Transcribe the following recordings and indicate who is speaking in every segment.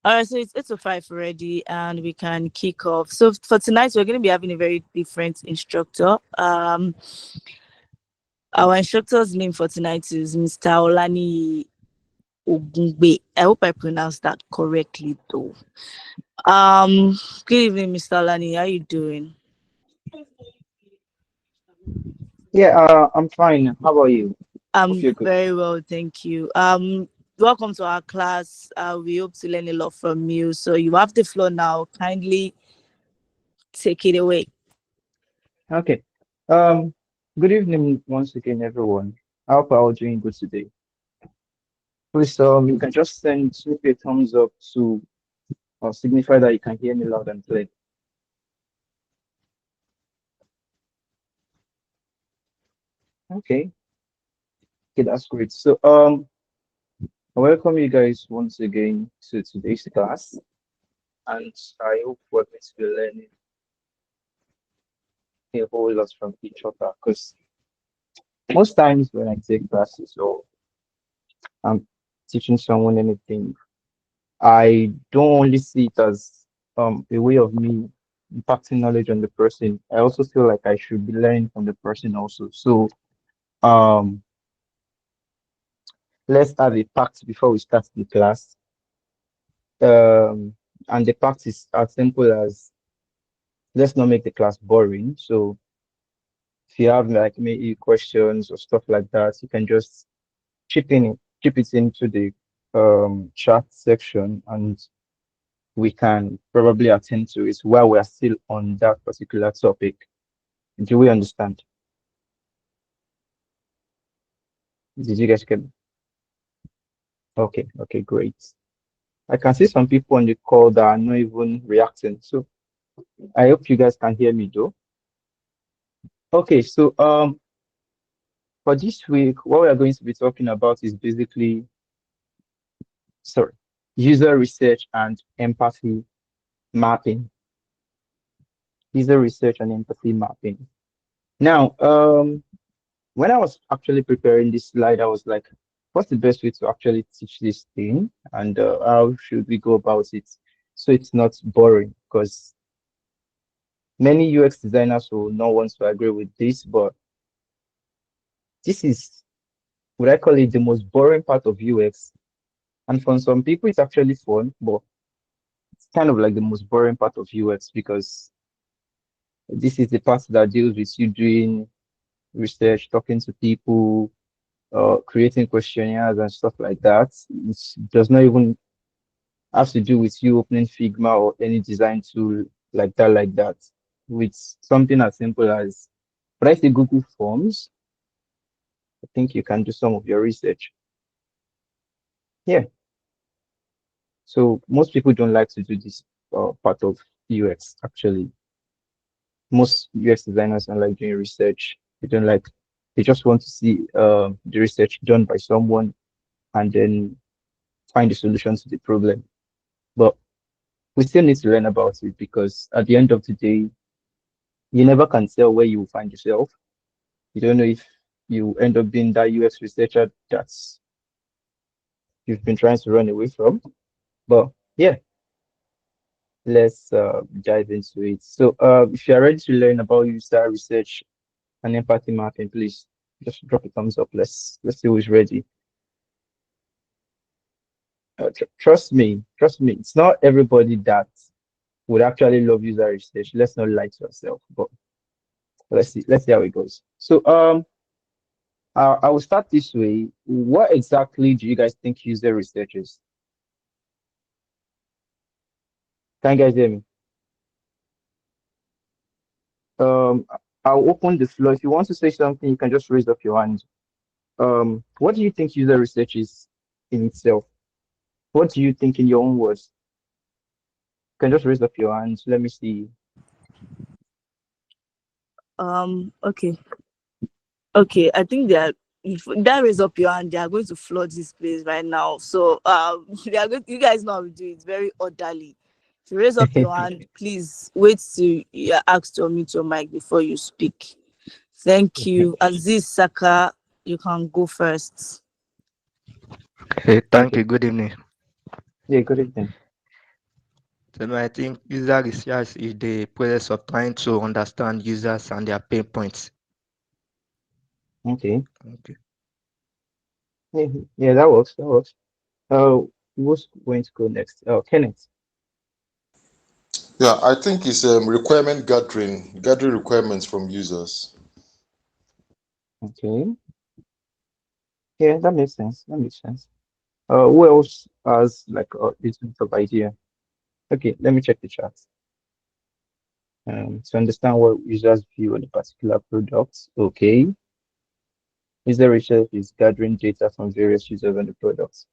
Speaker 1: All right, so it's 8:05 already, and we can kick off. So for tonight, we're going to be having a very different instructor. Our instructor's name for tonight is Mr. Olani Ogungbe. I hope I pronounced that correctly, though. Good evening, Mr. Olani. How you doing?
Speaker 2: Yeah, I'm fine. How about you? Hope
Speaker 1: I'm
Speaker 2: you're good.
Speaker 1: very well, thank you. Welcome to our class. We hope to learn a lot from you. So you have the floor now. Kindly take it away.
Speaker 2: Okay. Um, Good evening once again, everyone. I hope you're all doing good today. Please, you can just send me a thumbs up to signify that you can hear me loud and clear. Okay. Okay, that's great. So, I welcome you guys once again to today's class, and I hope we're going to be learning a whole lot from each other. Because most times when I take classes or I'm teaching someone anything, I don't only see it as a way of me impacting knowledge on the person. I also feel like I should be learning from the person also. So um let's have a pact before we start the class. Um and the pact is as simple as let's not make the class boring. So if you have like maybe questions or stuff like that, you can just chip it into the chat section and we can probably attend to it while we're still on that particular topic. Do we understand? Did you guys get me? Okay, okay, great. I can see some people on the call that are not even reacting. So I hope you guys can hear me though. Okay, so for this week, what we are going to be talking about is basically, sorry, user research and empathy mapping. User research and empathy mapping. Now, when I was actually preparing this slide, I was like, what's the best way to actually teach this thing? And how should we go about it so it's not boring? Because many UX designers will not want to agree with this, but this is what I call it the most boring part of UX. And for some people, it's actually fun, but it's kind of like the most boring part of UX because this is the part that deals with you doing research, talking to people, creating questionnaires and stuff like that. It does not even have to do with you opening Figma or any design tool like that. With something as simple as, when I say Google Forms, I think you can do some of your research. Yeah. So most people don't like to do this part of UX. Actually, most UX designers don't like doing research. They don't like. They just want to see the research done by someone and then find the solution to the problem. But we still need to learn about it because at the end of the day, you never can tell where you will find yourself. You don't know if you end up being that UX researcher that's you've been trying to run away from. But yeah, let's dive into it. So if you're ready to learn about user research and empathy mapping, please just drop a thumbs up. Let's see who's ready. Trust me, it's not everybody that would actually love user research. Let's not lie to ourselves. But let's see how it goes. So I will start this way. What exactly do you guys think user research is? Can you guys hear me? Um, I'll open the floor. If you want to say something, you can just raise up your hand. What do you think user research is in itself? What do you think in your own words? You can just raise up your hands. Let me see.
Speaker 1: Okay. Okay, I think they are. If that raise up your hand, they are going to flood this place right now. So they are going, you guys know how we do it very orderly. If you raise up your hand, please wait till you are asked to unmute your mic before you speak. Thank you. Aziz Saka, you can go first.
Speaker 3: Hey, thank
Speaker 2: Okay.
Speaker 3: you. Good evening.
Speaker 2: Yeah, good evening.
Speaker 3: So no, I think user research is the process of trying to understand users and their pain points.
Speaker 2: Okay.
Speaker 3: Okay.
Speaker 2: Yeah, yeah, that works. That works. Uh, who's going to go next? Kenneth.
Speaker 4: Yeah, I think it's requirement gathering, gathering requirements from users.
Speaker 2: Okay. Yeah, that makes sense. That makes sense. Who else has like a little bit of idea? Okay, let me check the chat. To understand what users view on a particular product. Okay. User research is gathering data from various users on the products.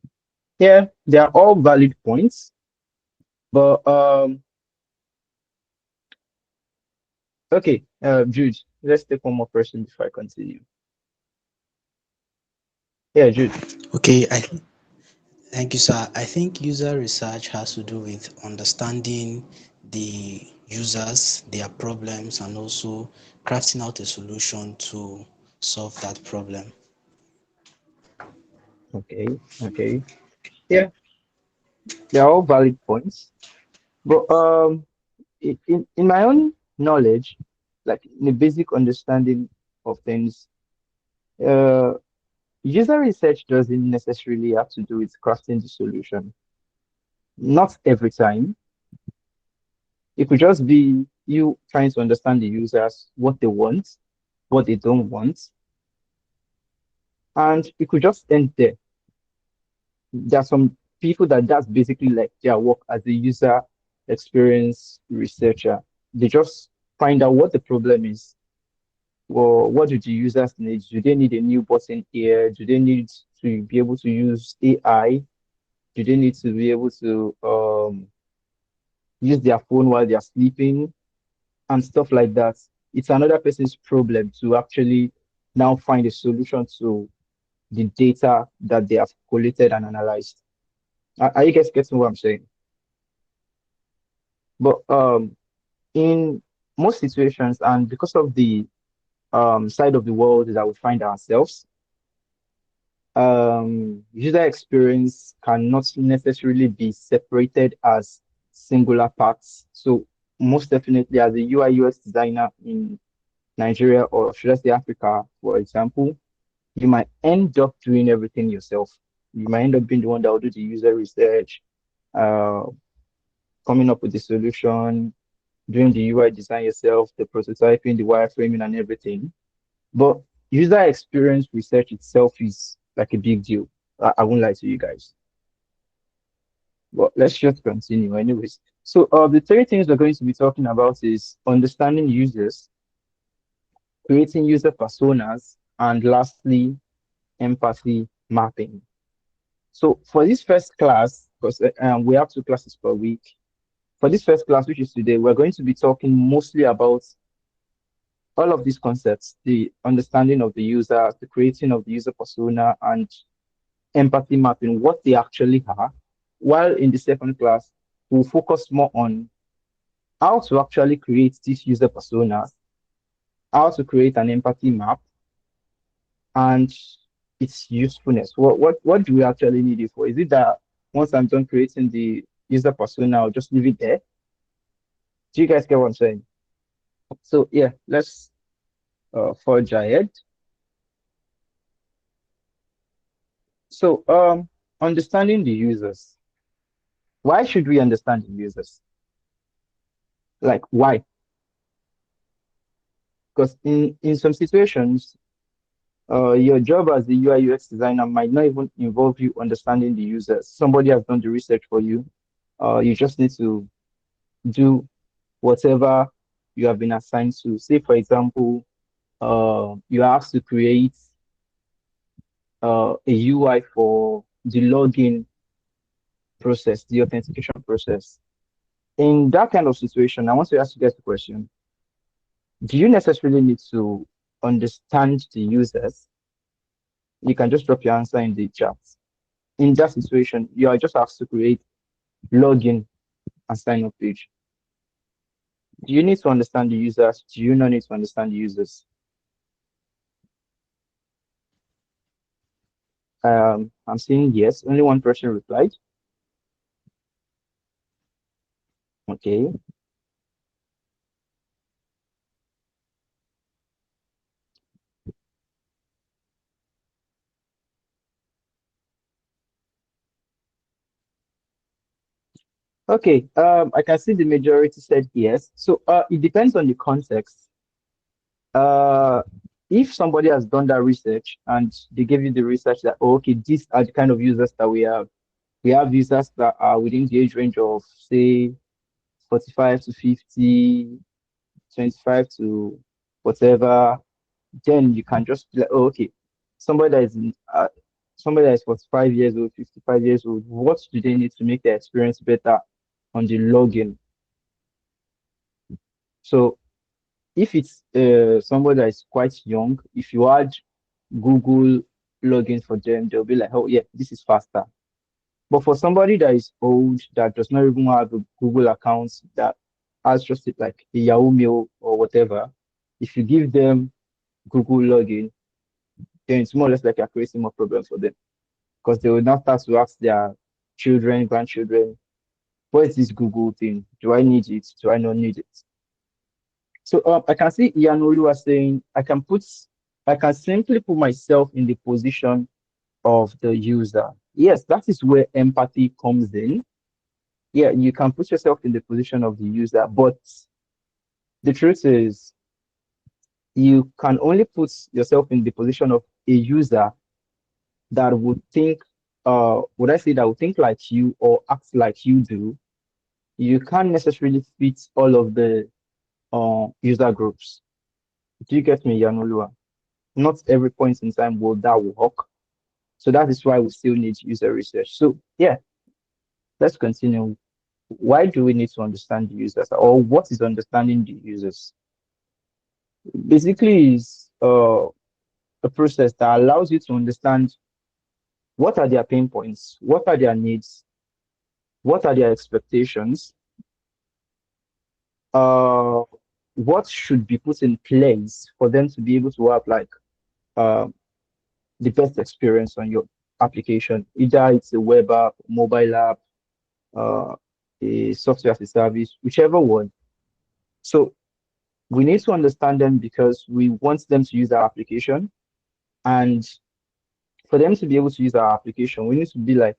Speaker 2: Yeah, they are all valid points, but okay, Jude, let's take one more person before I continue. Yeah, Jude.
Speaker 5: Okay, thank you, sir. I think user research has to do with understanding the users, their problems, and also crafting out a solution to solve that problem.
Speaker 2: Okay, okay. Yeah, they are all valid points. But in my own knowledge, like in the basic understanding of things, uh, user research doesn't necessarily have to do with crafting the solution. Not every time. It could just be you trying to understand the users, what they want, what they don't want, and it could just end there. There are some people that that's basically like their work as a user experience researcher. They just find out what the problem is. Well, what do the users need? Do they need a new button here? Do they need to be able to use AI? Do they need to be able to use their phone while they're sleeping and stuff like that? It's another person's problem to actually now find a solution to the data that they have collated and analyzed. Are you guys getting what I'm saying? But in most situations, and because of the side of the world that we find ourselves, user experience cannot necessarily be separated as singular parts. So most definitely, as a UI UX designer in Nigeria, or should I say Africa, for example, you might end up doing everything yourself. You might end up being the one that will do the user research, uh, coming up with the solution, doing the UI design yourself, the prototyping, the wireframing, and everything. But user experience research itself is like a big deal. I won't lie to you guys. But let's just continue, anyways. So, the three things we're going to be talking about is understanding users, creating user personas, and lastly, empathy mapping. So, for this first class, because we have two classes per week, for this first class, which is today, we're going to be talking mostly about all of these concepts, the understanding of the user, the creating of the user persona, and empathy mapping, what they actually are. While in the second class, we'll focus more on how to actually create these user personas, how to create an empathy map, and its usefulness. What do we actually need it for? Is it that once I'm done creating the user persona, I'll just leave it there? Do you guys get what I'm saying? So yeah, let's forge ahead. So understanding the users. Why should we understand the users? Like why? Because in some situations, your job as the UI UX designer might not even involve you understanding the users. Somebody has done the research for you. You just need to do whatever you have been assigned to. Say, for example, you are asked to create a UI for the login process, the authentication process. In that kind of situation, I want to ask you guys a question. Do you necessarily need to understand the users? You can just drop your answer in the chat. In that situation, you are just asked to create login and sign up page. Do you need to understand the users? Do you not need to understand the users? I'm saying yes. Only one person replied. Okay. Okay. I can see the majority said yes. So it depends on the context. Uh, if somebody has done that research and they give you the research that, oh, okay, these are the kind of users that we have. We have users that are within the age range of, say, 45 to 50, 25 to whatever. Then you can just be like, oh, okay, somebody that is somebody that is 45 years old, 55 years old, what do they need to make their experience better on the login? So if it's somebody that is quite young, if you add Google login for them, they'll be like, oh yeah, this is faster. But for somebody that is old, that does not even have a Google account, that has just like a Yahoo Mail or whatever, if you give them Google login, then it's more or less like you're creating more problems for them because they will now start to ask their children, grandchildren, what is this Google thing? Do I need it? Do I not need it? So I can see Ianolu was saying I can simply put myself in the position of the user. Yes, that is where empathy comes in. Yeah, you can put yourself in the position of the user, but the truth is you can only put yourself in the position of a user that would think, would I say that would think like you or act like you do. You can't necessarily fit all of the user groups. Do you get me, Yanolua? Not every point in time will that work. So that is why we still need user research. So yeah, let's continue. Why do we need to understand the users, or what is understanding the users? Basically, is a process that allows you to understand what are their pain points, what are their needs, what are their expectations, uh, what should be put in place for them to be able to have like uh, the best experience on your application. Either it's a web app, mobile app, uh, a software as a service, whichever one. So we need to understand them because we want them to use our application. And for them to be able to use our application, we need to be like,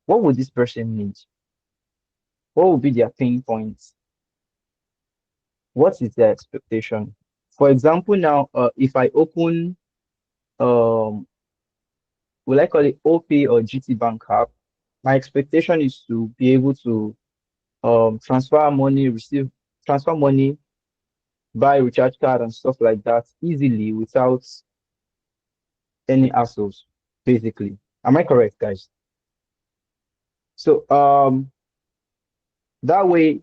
Speaker 2: what would this person need? What would be their pain points? What is their expectation? For example, now, if I open, um, will I call it OP or GT Bank app? My expectation is to be able to transfer money, transfer money, buy recharge card and stuff like that easily without any hassles, basically. Am I correct, guys? So that way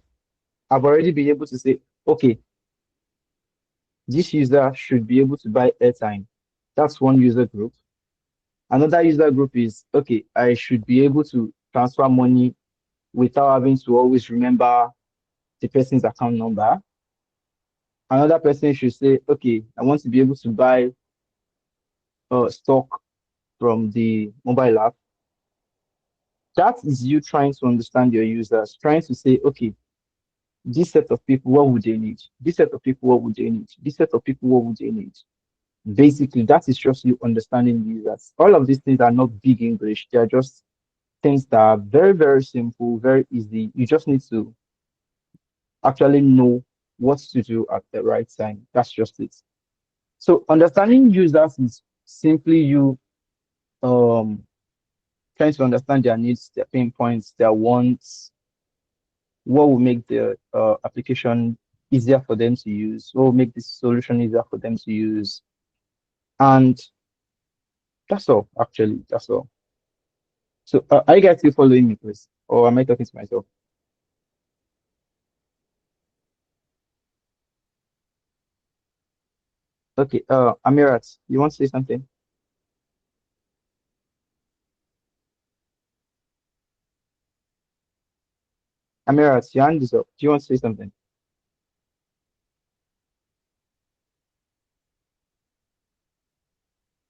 Speaker 2: I've already been able to say, okay, this user should be able to buy airtime. That's one user group. Another user group is, okay, I should be able to transfer money without having to always remember the person's account number. Another person should say, okay, I want to be able to buy stock from the mobile app. That is you trying to understand your users, trying to say, okay, this set of people, what would they need? This set of people, what would they need? This set of people, what would they need? Basically, that is just you understanding users. All of these things are not big English. They are just things that are very, very simple, very easy. You just need to actually know what to do at the right time. That's just it. So understanding users is simply you um trying to understand their needs, their pain points, their wants, what will make the application easier for them to use, what will make this solution easier for them to use. And that's all, actually, that's all. So are you guys still following me, please? Or am I talking to myself? Okay, Amirat, you want to say something? Amirat, your hand is up. Do you want to say something?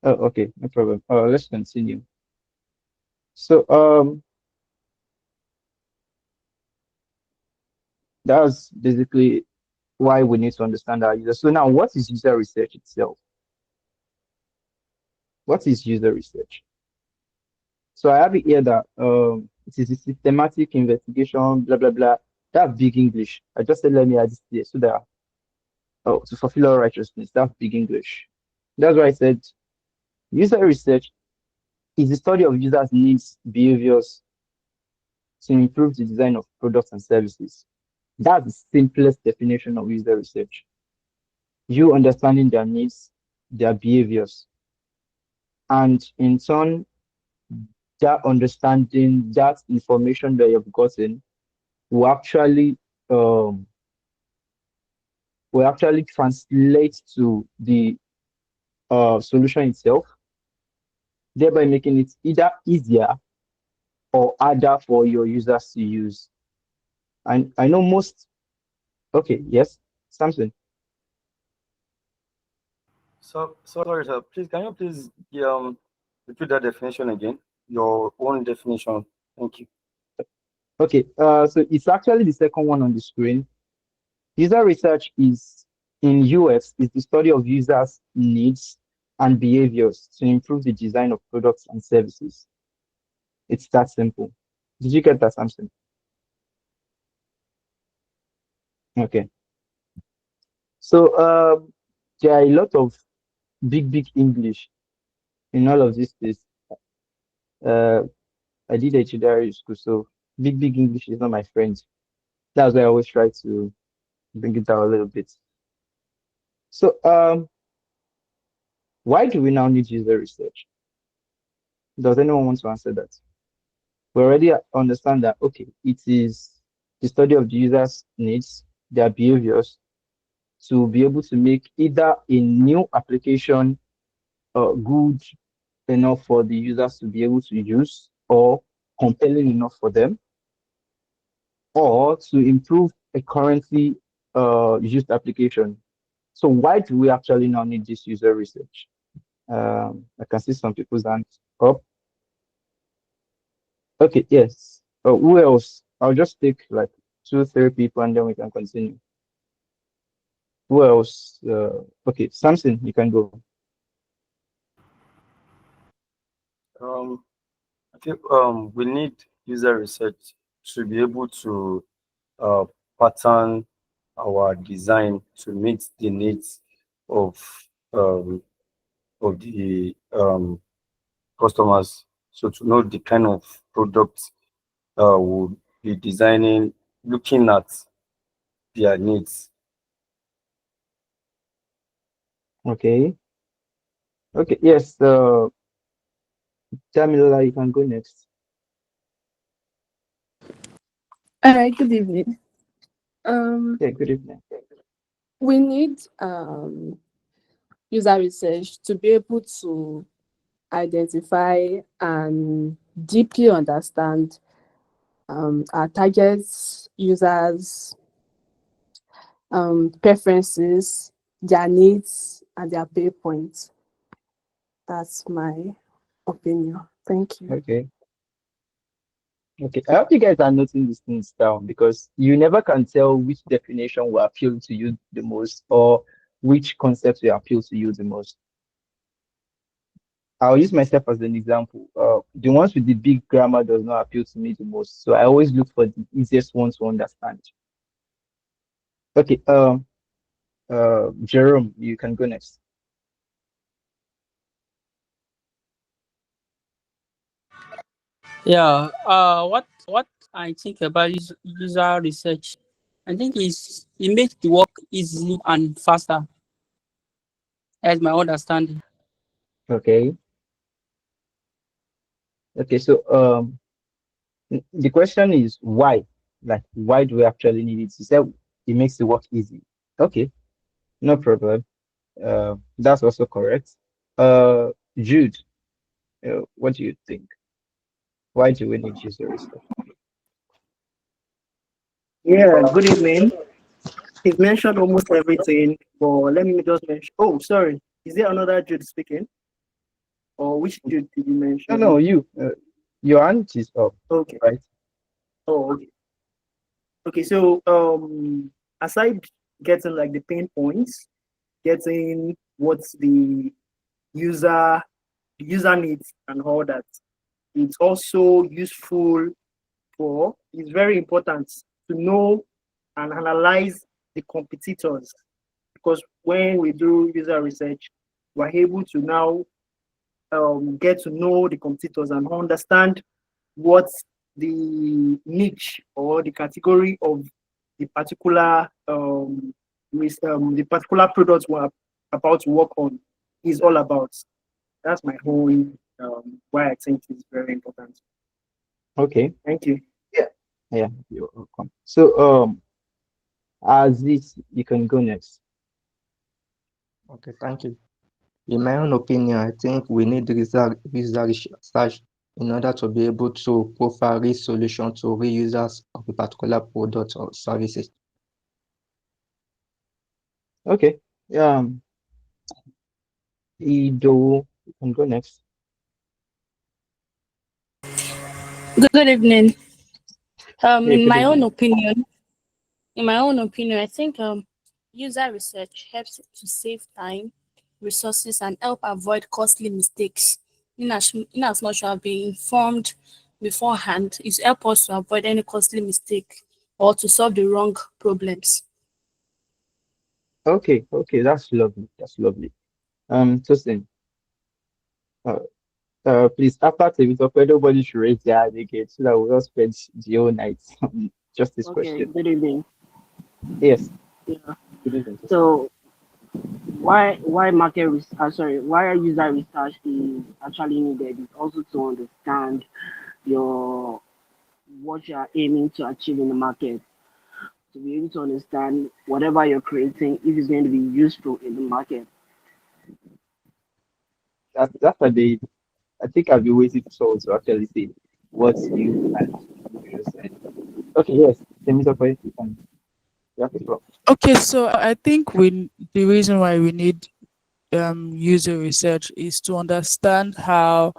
Speaker 2: Oh, okay, no problem. Let's continue. So, That's basically why we need to understand our user. So now, what is user research itself? What is user research? So I have it here that it is a systematic investigation, blah blah blah. That's big English. I just said let me add this here so that to fulfill all righteousness. That's big English. That's why I said user research is the study of users' needs, behaviors to improve the design of products and services. That's the simplest definition of user research. You understanding their needs, their behaviors, and in turn, that understanding, that information that you've gotten will actually um, translate to the solution itself, thereby making it either easier or harder for your users to use. And I know most. Okay, yes, Samson.
Speaker 6: So sorry, sir. Please, can you please repeat that definition again? Your own definition. Thank you.
Speaker 2: Okay, so it's actually the second one on the screen. User research is in UX is the study of users' needs and behaviors to improve the design of products and services. It's that simple. Did you get that, Samson? Okay. So there are a lot of big English in all of this. Uh, I did a tutorial school, so big English is not my friend. That's why I always try to bring it down a little bit. So why do we now need user research? Does anyone want to answer that? We already understand that, okay, it is the study of the user's needs, their behaviors, to be able to make either a new application good enough for the users to be able to use or compelling enough for them, or to improve a currently used application. So why do we actually now need this user research? I can see some people's hands up. Okay, yes. Who else? I'll just take like 2, 3 people and then we can continue. Who else? Okay, Samson, you can go.
Speaker 6: I think we need user research to be able to uh, pattern our design to meet the needs of um, the customers. So to know the kind of product we'll be designing, looking at their needs.
Speaker 2: Okay. Okay, yes. Jamila, you can go next.
Speaker 7: All right, good evening. Um,
Speaker 2: Yeah, good evening.
Speaker 7: we need user research to be able to identify and deeply understand our targets, users, preferences, their needs, and their pay points. That's my opinion. Thank you.
Speaker 2: Okay. Okay. I hope you guys are noting these things down because you never can tell which definition will appeal to you the most or which concept will appeal to you the most. I'll use myself as an example. The ones with the big grammar does not appeal to me the most. So I always look for the easiest ones to understand. Okay. Jerome, you can go next.
Speaker 8: Yeah, what I think about user research, I think it makes the work easy and faster, as my understanding.
Speaker 2: Okay. Okay. So the question is why? Like, why do we actually need it? You said it makes the work easy. Okay, no problem. That's also correct. Jude, what do you think? Why do we need user research?
Speaker 9: Yeah, good evening. He's mentioned almost everything, but let me just mention. Oh, sorry. Is there another Jude speaking? Or which Jude did you
Speaker 2: No,
Speaker 9: mention?
Speaker 2: no, you. Your hand is up,
Speaker 9: Okay.
Speaker 2: right?
Speaker 9: Oh, okay. Okay, so aside getting like the pain points, getting what's the user needs and all that, it's also useful for, it's very important to know and analyze the competitors, because when we do user research, we're able to now get to know the competitors and understand what the niche or the category of the particular the particular product we're about to work on is all about. That's my whole why I think it's very important.
Speaker 2: Okay.
Speaker 9: Thank you.
Speaker 2: Yeah. Yeah. You're welcome. So as this, you can go next.
Speaker 3: Okay, thank you. In my own opinion, I think we need user research in order to be able to profile real solution to real users of a particular product or services.
Speaker 2: Okay. Ido, you can go next.
Speaker 1: Good evening.
Speaker 2: Hey,
Speaker 1: In
Speaker 2: good
Speaker 1: my own
Speaker 2: evening.
Speaker 1: opinion, I think user research helps to save time, resources, and help avoid costly mistakes. In as much as being informed beforehand, it helps us to avoid any costly mistake or to solve the wrong problems.
Speaker 2: Okay, okay, that's lovely. That's lovely. Tosin, uh, please, after Tevito, nobody should raise their hand again so that we'll not spend the whole night on just this
Speaker 10: Okay,
Speaker 2: question.
Speaker 10: good evening.
Speaker 2: Yes,
Speaker 10: Yeah.
Speaker 2: good evening, Tosin.
Speaker 10: So why market research, sorry, why user research is actually needed is also to understand your what you are aiming to achieve in the market, to be able to understand whatever you're creating if it's going to be useful in the market.
Speaker 2: That's what they, I think I've been waiting for someone to actually say what you and you just said. Okay, yes, Tevito, you can, you have the floor.
Speaker 11: Okay, so I think the reason why we need user research is to understand how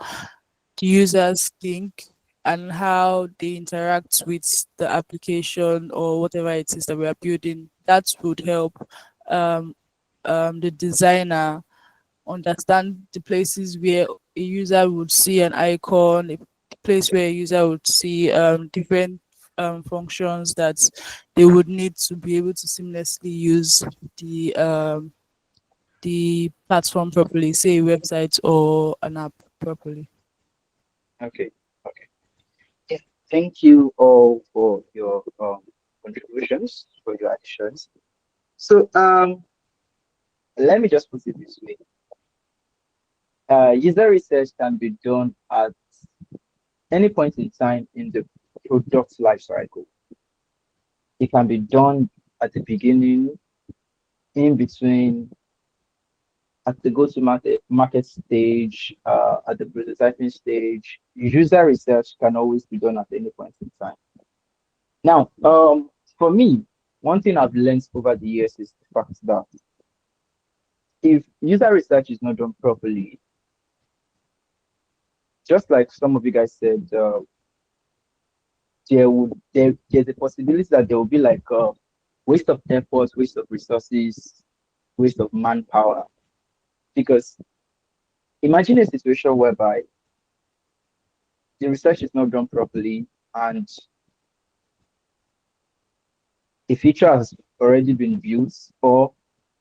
Speaker 11: the users think and how they interact with the application or whatever it is that we are building. That would help um, the designer understand the places where a user would see an icon, a place where a user would see different functions that they would need to be able to seamlessly use the platform properly, say a website or an app properly.
Speaker 2: Okay, okay. Yeah, thank you all for your contributions, for your additions. So let me just put it this way. User research can be done at any point in time in the product life cycle. It can be done at the beginning, in between, at the go-to-market stage, at the prototyping stage. User research can always be done at any point in time. Now, for me, one thing I've learned over the years is the fact that if user research is not done properly, just like some of you guys said, there's a possibility that there will be like waste of effort, waste of resources, waste of manpower. Because imagine a situation whereby the research is not done properly and a feature has already been built, or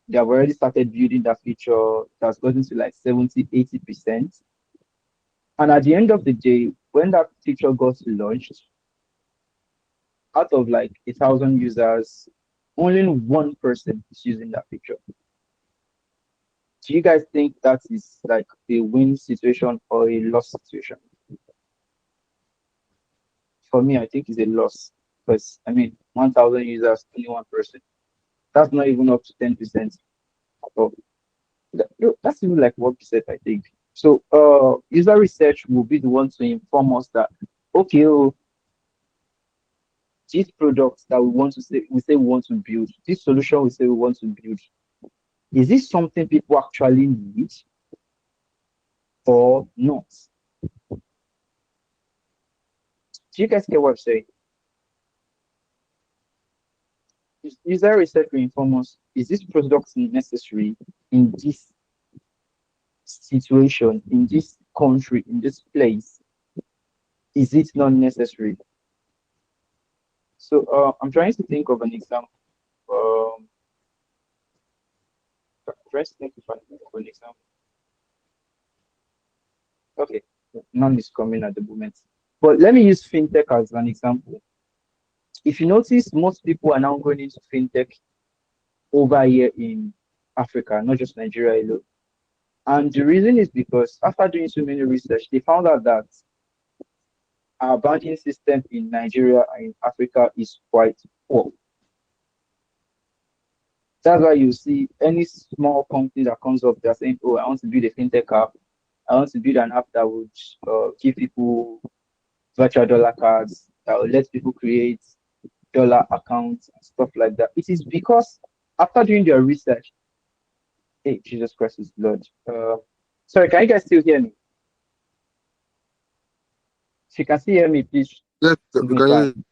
Speaker 2: they have already started building that feature that's gotten to like 70, 80%. And at the end of the day, when that feature got launched, out of like 1,000 users, only one person is using that feature. Do you guys think that is like a win situation or a loss situation? For me, I think it's a loss because I mean, 1,000 users, only one person. That's not even up to 10% at all. That's even like 1%, I think. So, user research will be the one to inform us that okay, oh, this product that we say we want to build, this solution we say we want to build, is this something people actually need or not? Do you guys get what I'm saying? User research will inform us, is this product necessary in this situation, in this country, in this place? Is it not necessary? So I'm trying to think of an example. Um, trying to think of an example. Okay, none is coming at the moment. But let me use fintech as an example. If you notice, most people are now going into fintech over here in Africa, not just Nigeria alone. And the reason is because after doing so many research, they found out that our banking system in Nigeria and in Africa is quite poor. That's why you see any small company that comes up, they're saying, "Oh, I want to build a fintech app. I want to build an app that would give people virtual dollar cards, that will let people create dollar accounts and stuff like that." It is because after doing their research, hey, Jesus Christ is Lord. Sorry, can you guys still hear me? If you can still hear me, please
Speaker 4: Yes, we can hear
Speaker 2: signify.
Speaker 4: you.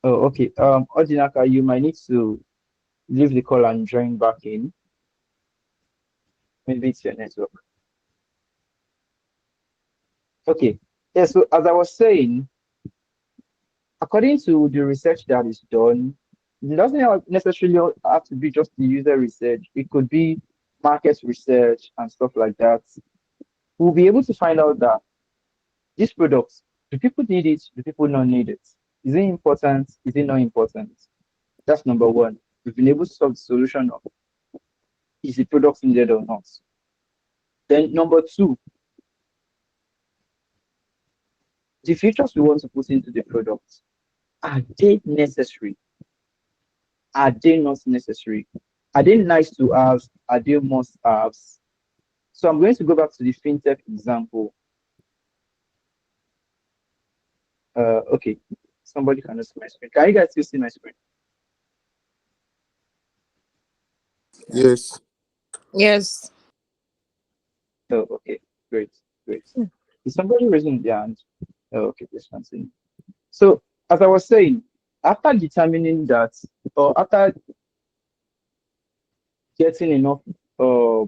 Speaker 2: Oh, okay. Odinaka, you might need to leave the call and join back in. Maybe it's your network. Okay. Yeah, so as I was saying, according to the research that is done, it doesn't necessarily have to be just the user research. It could be market research and stuff like that. We'll be able to find out that these products, do people need it? Do people not need it? Is it important? Is it not important? That's number one. We've been able to solve the solution of, is the product needed or not? Then number two, the features we want to put into the product, are they necessary? Are they not necessary? Are they nice to have? Are they must haves? So I'm going to go back to the fintech example. Okay, somebody can see my screen. Can you guys still see my screen?
Speaker 4: Yes.
Speaker 12: Yes.
Speaker 2: Oh, okay, great, great. Is somebody raising their hand? Oh, okay, let's continue. So as I was saying, after determining that, or after getting enough uh,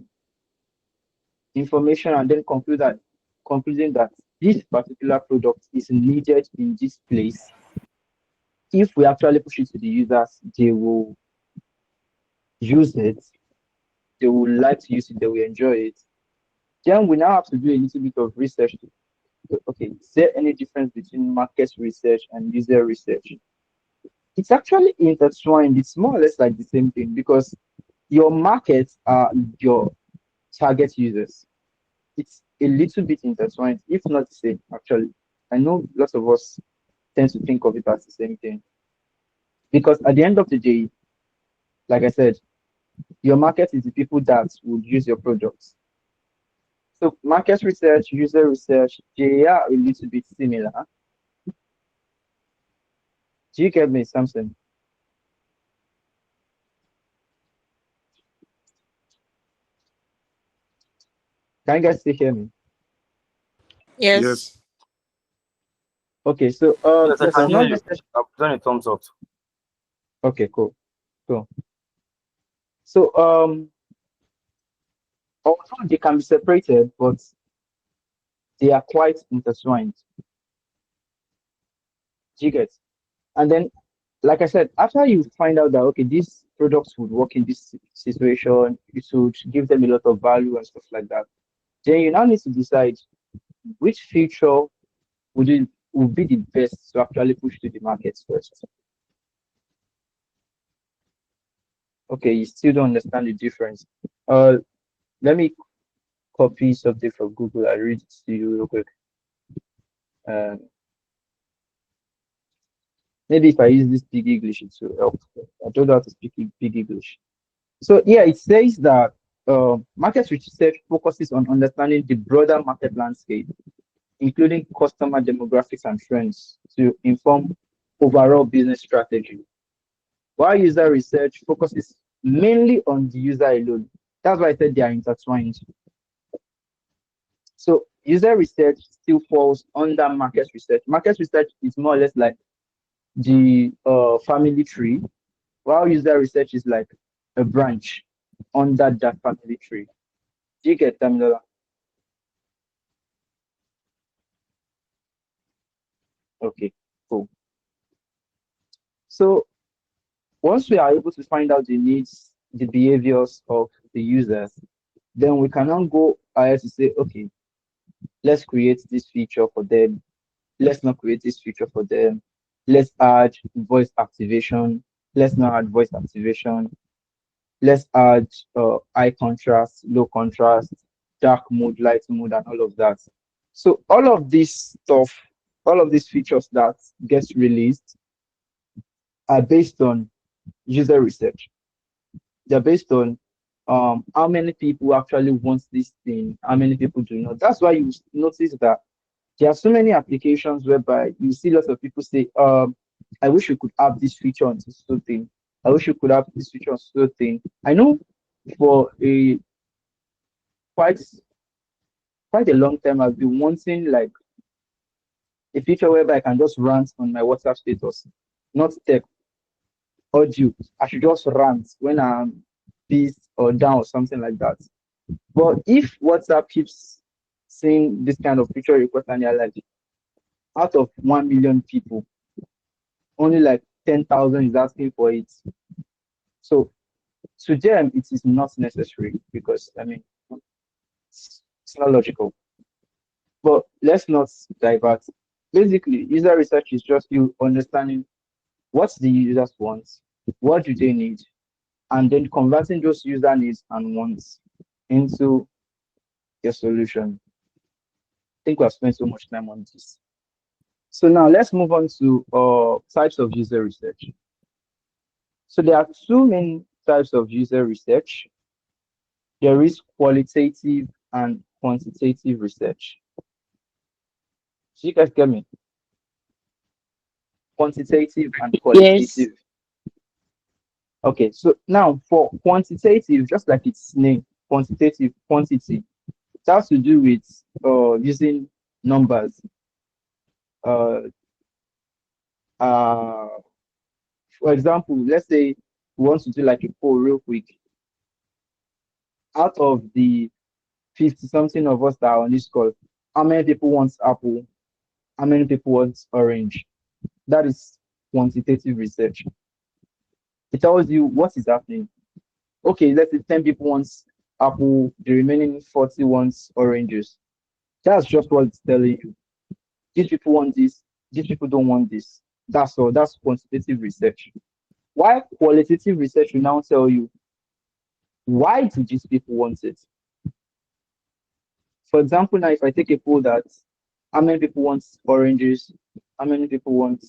Speaker 2: information and then concluding that this particular product is needed in this place, if we actually push it to the users, they will use it, they will like to use it, they will enjoy it. Then we now have to do a little bit of research. Okay, is there any difference between market research and user research? It's actually intertwined. It's more or less like the same thing because your markets are your target users. It's a little bit intertwined, if not the same, actually. I know lots of us tend to think of it as the same thing. Because at the end of the day, like I said, your market is the people that would use your products. So market research, user research, they are a little bit similar. Do you get me, Samson? Can you guys still hear me?
Speaker 12: Yes.
Speaker 4: Yes.
Speaker 2: Okay, so
Speaker 6: Yes, I
Speaker 2: there's
Speaker 6: can hear
Speaker 2: not
Speaker 6: you.
Speaker 2: necessarily.
Speaker 6: I've done a thumbs up.
Speaker 2: Okay, cool, cool. So although they can be separated, but they are quite intertwined. Do you get? And then, like I said, after you find out that okay, these products would work in this situation, it would give them a lot of value and stuff like that. Then you now need to decide which feature would be the best to actually push to the market first. Okay, you still don't understand the difference. Let me copy something from Google. I read it to you real quick. Uh, Maybe if I use this big English, it will help. I don't know how to speak big English. So yeah, it says that market research focuses on understanding the broader market landscape, including customer demographics and trends, to inform overall business strategy. While user research focuses mainly on the user alone. That's why I said they are intertwined. So user research still falls under market research. Market research is more or less like the family tree. while user research is like a branch under that family tree. Do you get them, Lola? Okay, cool. So once we are able to find out the needs, the behaviors of the users, then we can now go ahead to say, okay, let's create this feature for them. Let's not create this feature for them. Let's add voice activation. Let's not add voice activation. Let's add high contrast, low contrast, dark mode, light mode, and all of that. So all of this stuff, all of these features that gets released are based on user research. They're based on how many people actually want this thing, how many people do not. That's why you notice that there are so many applications whereby you see lots of people say, I wish we could have this feature on this so thing. I wish we could have this feature on so thing. I know for a quite quite a long time I've been wanting like a feature whereby I can just rant on my WhatsApp status, not text, audio. I should just rant when I'm pissed or down or something like that. But if WhatsApp keeps seeing this kind of feature request and you're like, out of 1 million people, only like 10,000 is asking for it. So to them, it is not necessary because, I mean, it's not logical. But let's not divert. Basically, user research is just you understanding what the users want, what do they need, and then converting those user needs and wants into your solution. I think we have spent so much time on this. So now let's move on to types of user research. So there are two main types of user research. There is qualitative and quantitative research. So you guys get me? Quantitative and
Speaker 12: Yes.
Speaker 2: qualitative. Okay, so now for quantitative, just like its name, quantitative, quantity, it has to do with using numbers. Uh, uh, for example, let's say we want to do like a poll real quick. Out of the 50 something of us that are on this call, how many people want Apple? How many people want Orange? That is quantitative research. It tells you what is happening. Okay, let's say 10 people want Apple, the remaining 40 wants oranges. That's just what it's telling you. These people want this, these people don't want this. That's all. That's quantitative research. While qualitative research will now tell you why do these people want it? For example, now if I take a poll that how many people want oranges, how many people want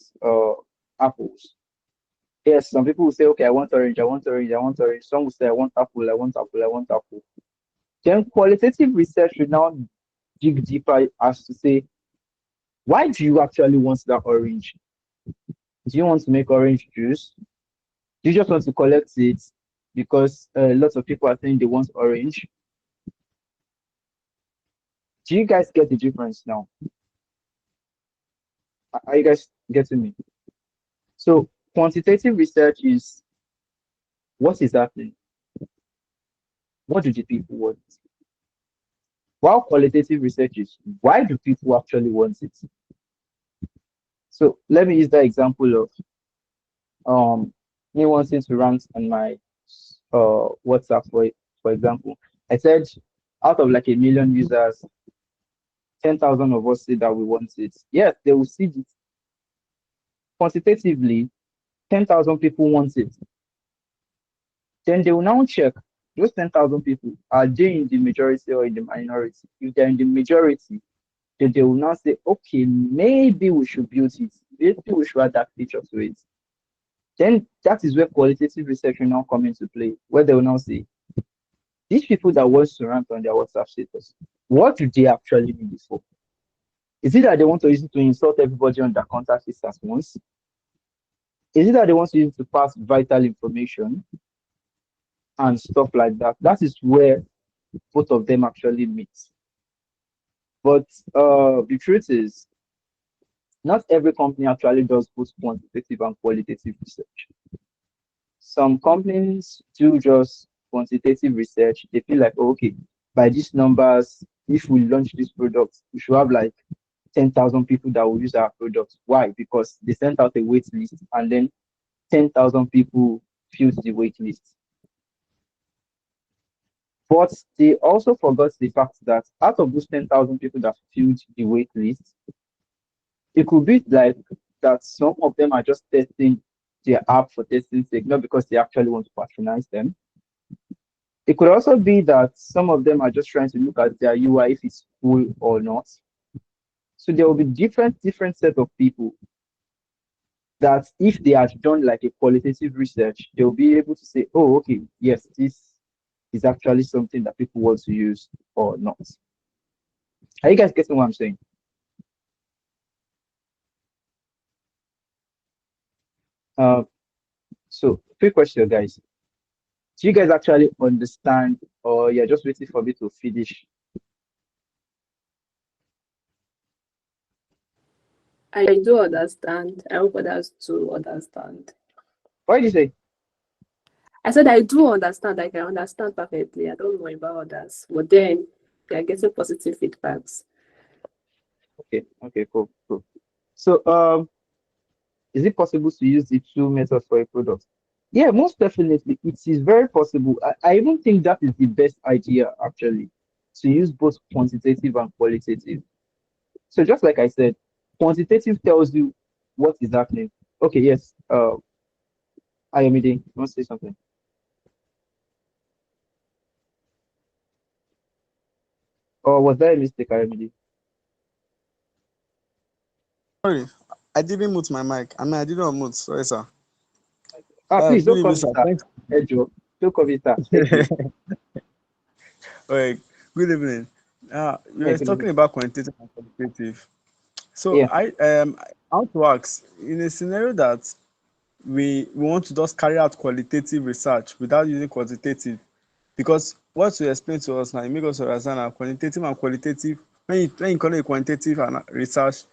Speaker 2: apples? Yes, some people will say, okay, I want orange, I want orange, I want orange. Some will say, I want apple, I want apple, I want apple. Then qualitative research will now dig deeper as to say, why do you actually want that orange? Do you want to make orange juice? Do you just want to collect it because lots of people are saying they want orange? Do you guys get the difference now? Are you guys getting me? So quantitative research is what is happening? What do the people want? While qualitative research is why do people actually want it? So let me use that example of me wanting to rant on my WhatsApp for example. I said out of like a million users, 10,000 of us say that we want it. Yes, they will see it quantitatively. 10,000 people want it. Then they will now check those 10,000 people, are they in the majority or in the minority? If they're in the majority, then they will now say, okay, maybe we should build it. Maybe we should add that feature to it. Then that is where qualitative research will now come into play, where they will now say, these people that want to rant on their WhatsApp status, what do they actually need this for? Is it that they want to use it to insult everybody on their contact list at once? Is it that they want to use it to pass vital information and stuff like that? That is where both of them actually meet. But the truth is, not every company actually does both quantitative and qualitative research. Some companies do just quantitative research. They feel like, oh, okay, by these numbers, if we launch this product, we should have like 10,000 people that will use our product. Why? Because they sent out a wait list and then 10,000 people filled the wait list. But they also forgot the fact that out of those 10,000 people that filled the wait list, it could be like that some of them are just testing their app for testing sake, not because they actually want to patronize them. It could also be that some of them are just trying to look at their UI if it's cool or not. So there will be different set of people that if they had done like a qualitative research, they'll be able to say, oh, okay, yes, this is actually something that people want to use or not. Are you guys getting what I'm saying? So quick question, guys. Do you guys actually understand, or you're just waiting for me to finish?
Speaker 7: I do understand. I hope others to understand.
Speaker 2: What did you say?
Speaker 7: I said I do understand. I can understand perfectly. I don't know about others, but then they are getting positive feedbacks.
Speaker 2: Okay, cool. So, is it possible to use the two methods for a product? Yeah, most definitely. It is very possible. I even think that is the best idea, actually, to use both quantitative and qualitative. So, just like I said, quantitative tells you what is happening. Okay, yes. Ayomide, you want to say something? Or was that a mistake, Ayomide?
Speaker 13: Sorry, I didn't mute my mic. I mean, I didn't mute. Sorry, sir.
Speaker 2: Please
Speaker 13: Good
Speaker 2: don't call
Speaker 13: evening,
Speaker 2: me
Speaker 13: sir.
Speaker 2: sir.
Speaker 13: Thanks.
Speaker 2: Hey, Joe. Don't call me sir. Thank you.
Speaker 13: All right. Good evening. You
Speaker 2: Yeah,
Speaker 13: were
Speaker 2: good
Speaker 13: talking
Speaker 2: evening.
Speaker 13: about quantitative and qualitative. So
Speaker 2: Yeah.
Speaker 13: I want to ask, in a scenario that we want to just carry out qualitative research without using quantitative, because what you explain to us now, you make us understand that quantitative and qualitative, when you call it quantitative and research,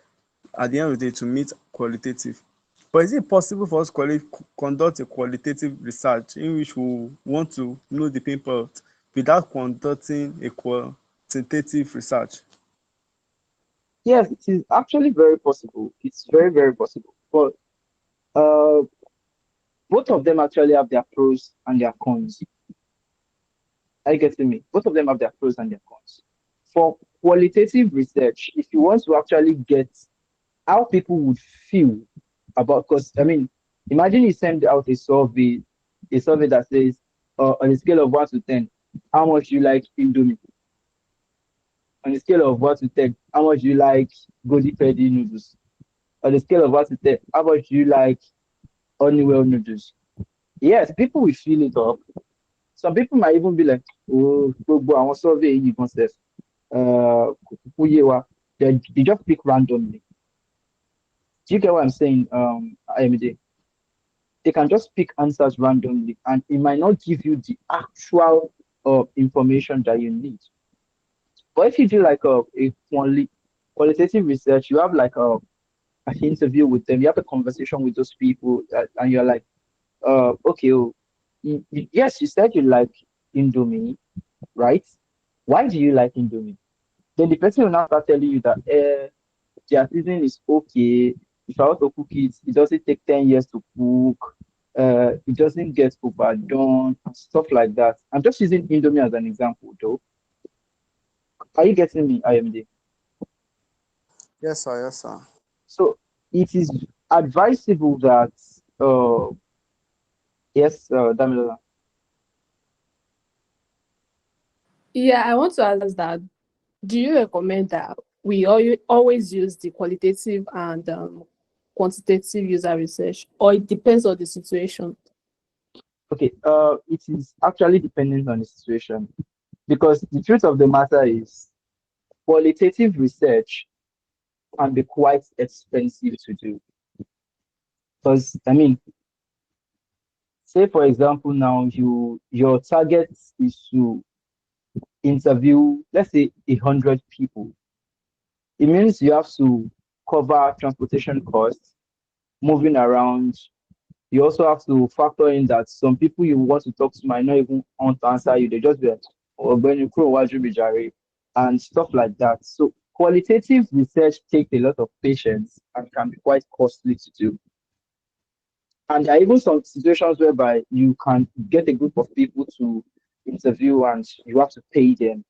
Speaker 13: at the end of the day to meet qualitative. But is it possible for us to conduct a qualitative research in which we want to know the pain point without conducting a quantitative research?
Speaker 2: Yes, it is actually very possible. It's very possible. But uh, both of them actually have their pros and their cons. Are you getting me? Both of them have their pros and their cons. For qualitative research, if you want to actually get how people would feel about, because I mean, imagine you send out a survey that says, on a scale of 1 to 10, how much you like Indomie? On a scale of 1 to 10, how much you like Golden Penny noodles? On a scale of 1 to 10, how much do you like Honeywell noodles? Yes, people will feel it up. Some people might even be like, oh, gbogbo àwọn survey yìí gan sef, kò yé wa. They just pick randomly. Do you get what I'm saying, Ayomide? They can just pick answers randomly, and it might not give you the actual information that you need. But if you do like a qualitative research, you have like an interview with them, you have a conversation with those people, and you're like, okay, oh, yes, you said you like Indomie, right? Why do you like Indomie? Then the person will now start telling you that their seasoning is okay. If I want to cook it, it doesn't take 10 years to cook. It doesn't get overdone, and stuff like that. I'm just using Indomie as an example, though. Are you getting me, IMD?
Speaker 13: Yes, sir. Yes, sir.
Speaker 2: So it is advisable that, yes, Damilola.
Speaker 7: Yeah, I want to ask that. Do you recommend that we always use the qualitative and quantitative user research, or it depends on the situation?
Speaker 2: Okay, it is actually dependent on the situation, because the truth of the matter is qualitative research can be quite expensive to do. Because I mean, say for example, now your target is to interview, let's say 100 people. It means you have to cover transportation costs, moving around. You also have to factor in that some people you want to talk to might not even want to answer you. They just be like, "Oh, when you grow, why be jare?" and stuff like that. So qualitative research takes a lot of patience and can be quite costly to do. And there are even some situations whereby you can get a group of people to interview and you have to pay them.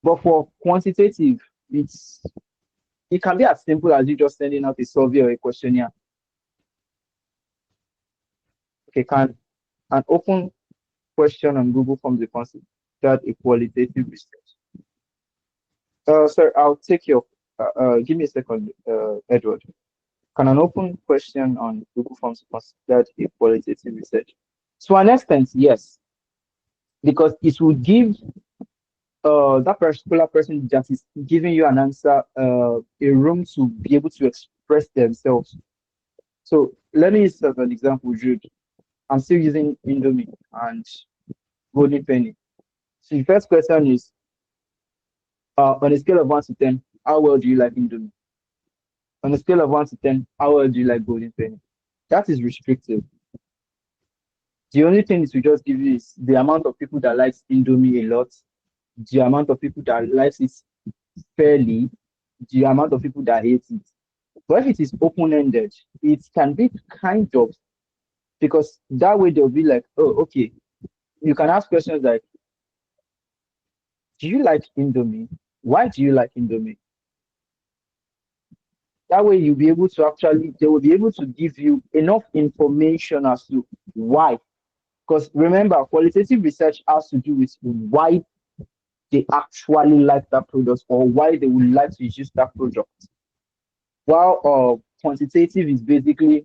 Speaker 2: But for quantitative, it can be as simple as you just sending out a survey or a questionnaire. Okay, can an open question on Google Forms be considered a qualitative research? Sir, I'll take your. Give me a second, Edward. Can an open question on Google Forms be considered a qualitative research? To an extent, yes, because it will give that particular person that is giving you an answer a room to be able to express themselves. So let me use as an example, Jude. I'm still using Indomie and Golden Penny. So the first question is, on a scale of 1 to 10, how well do you like Indomie? On a scale of 1 to 10, how well do you like Golden Penny? That is restrictive. The only thing it will just give you is the amount of people that likes Indomie a lot, the amount of people that likes it fairly, the amount of people that hate it. But if it is open-ended, it can be kind of, because that way they'll be like, oh, okay. You can ask questions like, do you like Indomie? Why do you like Indomie? That way you'll be able to they will be able to give you enough information as to why. Because remember, qualitative research has to do with why they actually like that product or why they would like to use that product. While quantitative is basically,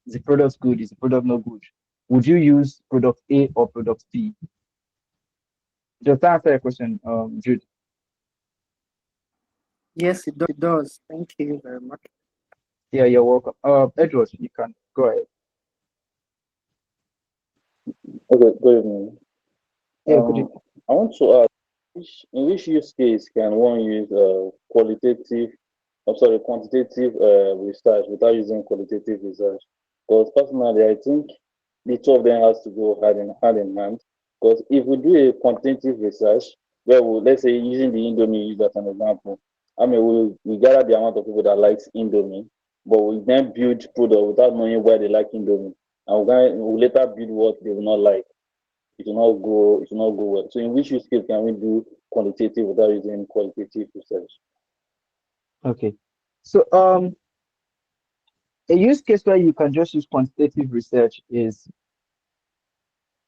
Speaker 2: is the product good, is the product not good? Would you use product A or product B? Just to answer your question, Jude.
Speaker 9: Yes, it does. Thank you very much.
Speaker 2: Yeah, you're welcome. Edward, you can go ahead.
Speaker 14: Okay, good evening.
Speaker 2: Yeah, good evening.
Speaker 14: I want to ask, in which use case can one use quantitative research without using qualitative research? Because personally, I think the two of them has to go hand in hand. Because if we do a quantitative research, where let's say using the Indomie use as an example, I mean we gather the amount of people that likes Indomie, but we then build product without knowing why they like Indomie, and we later build what they will not like. It will not go well. So in which use case can we do quantitative without using qualitative research?
Speaker 2: Okay. So a use case where you can just use quantitative research is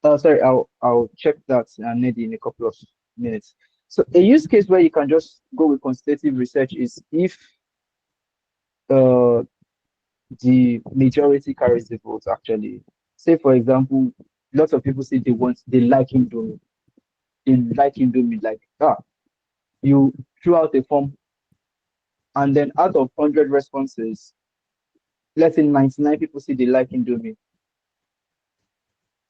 Speaker 2: sorry, I'll check that maybe in a couple of minutes. So a use case where you can just go with quantitative research is if the majority carries the vote actually. Say for example, lots of people say they like Indomie. They like Indomie, like you threw out a form and then out of 100 responses, let's say 99 people say they like Indomie.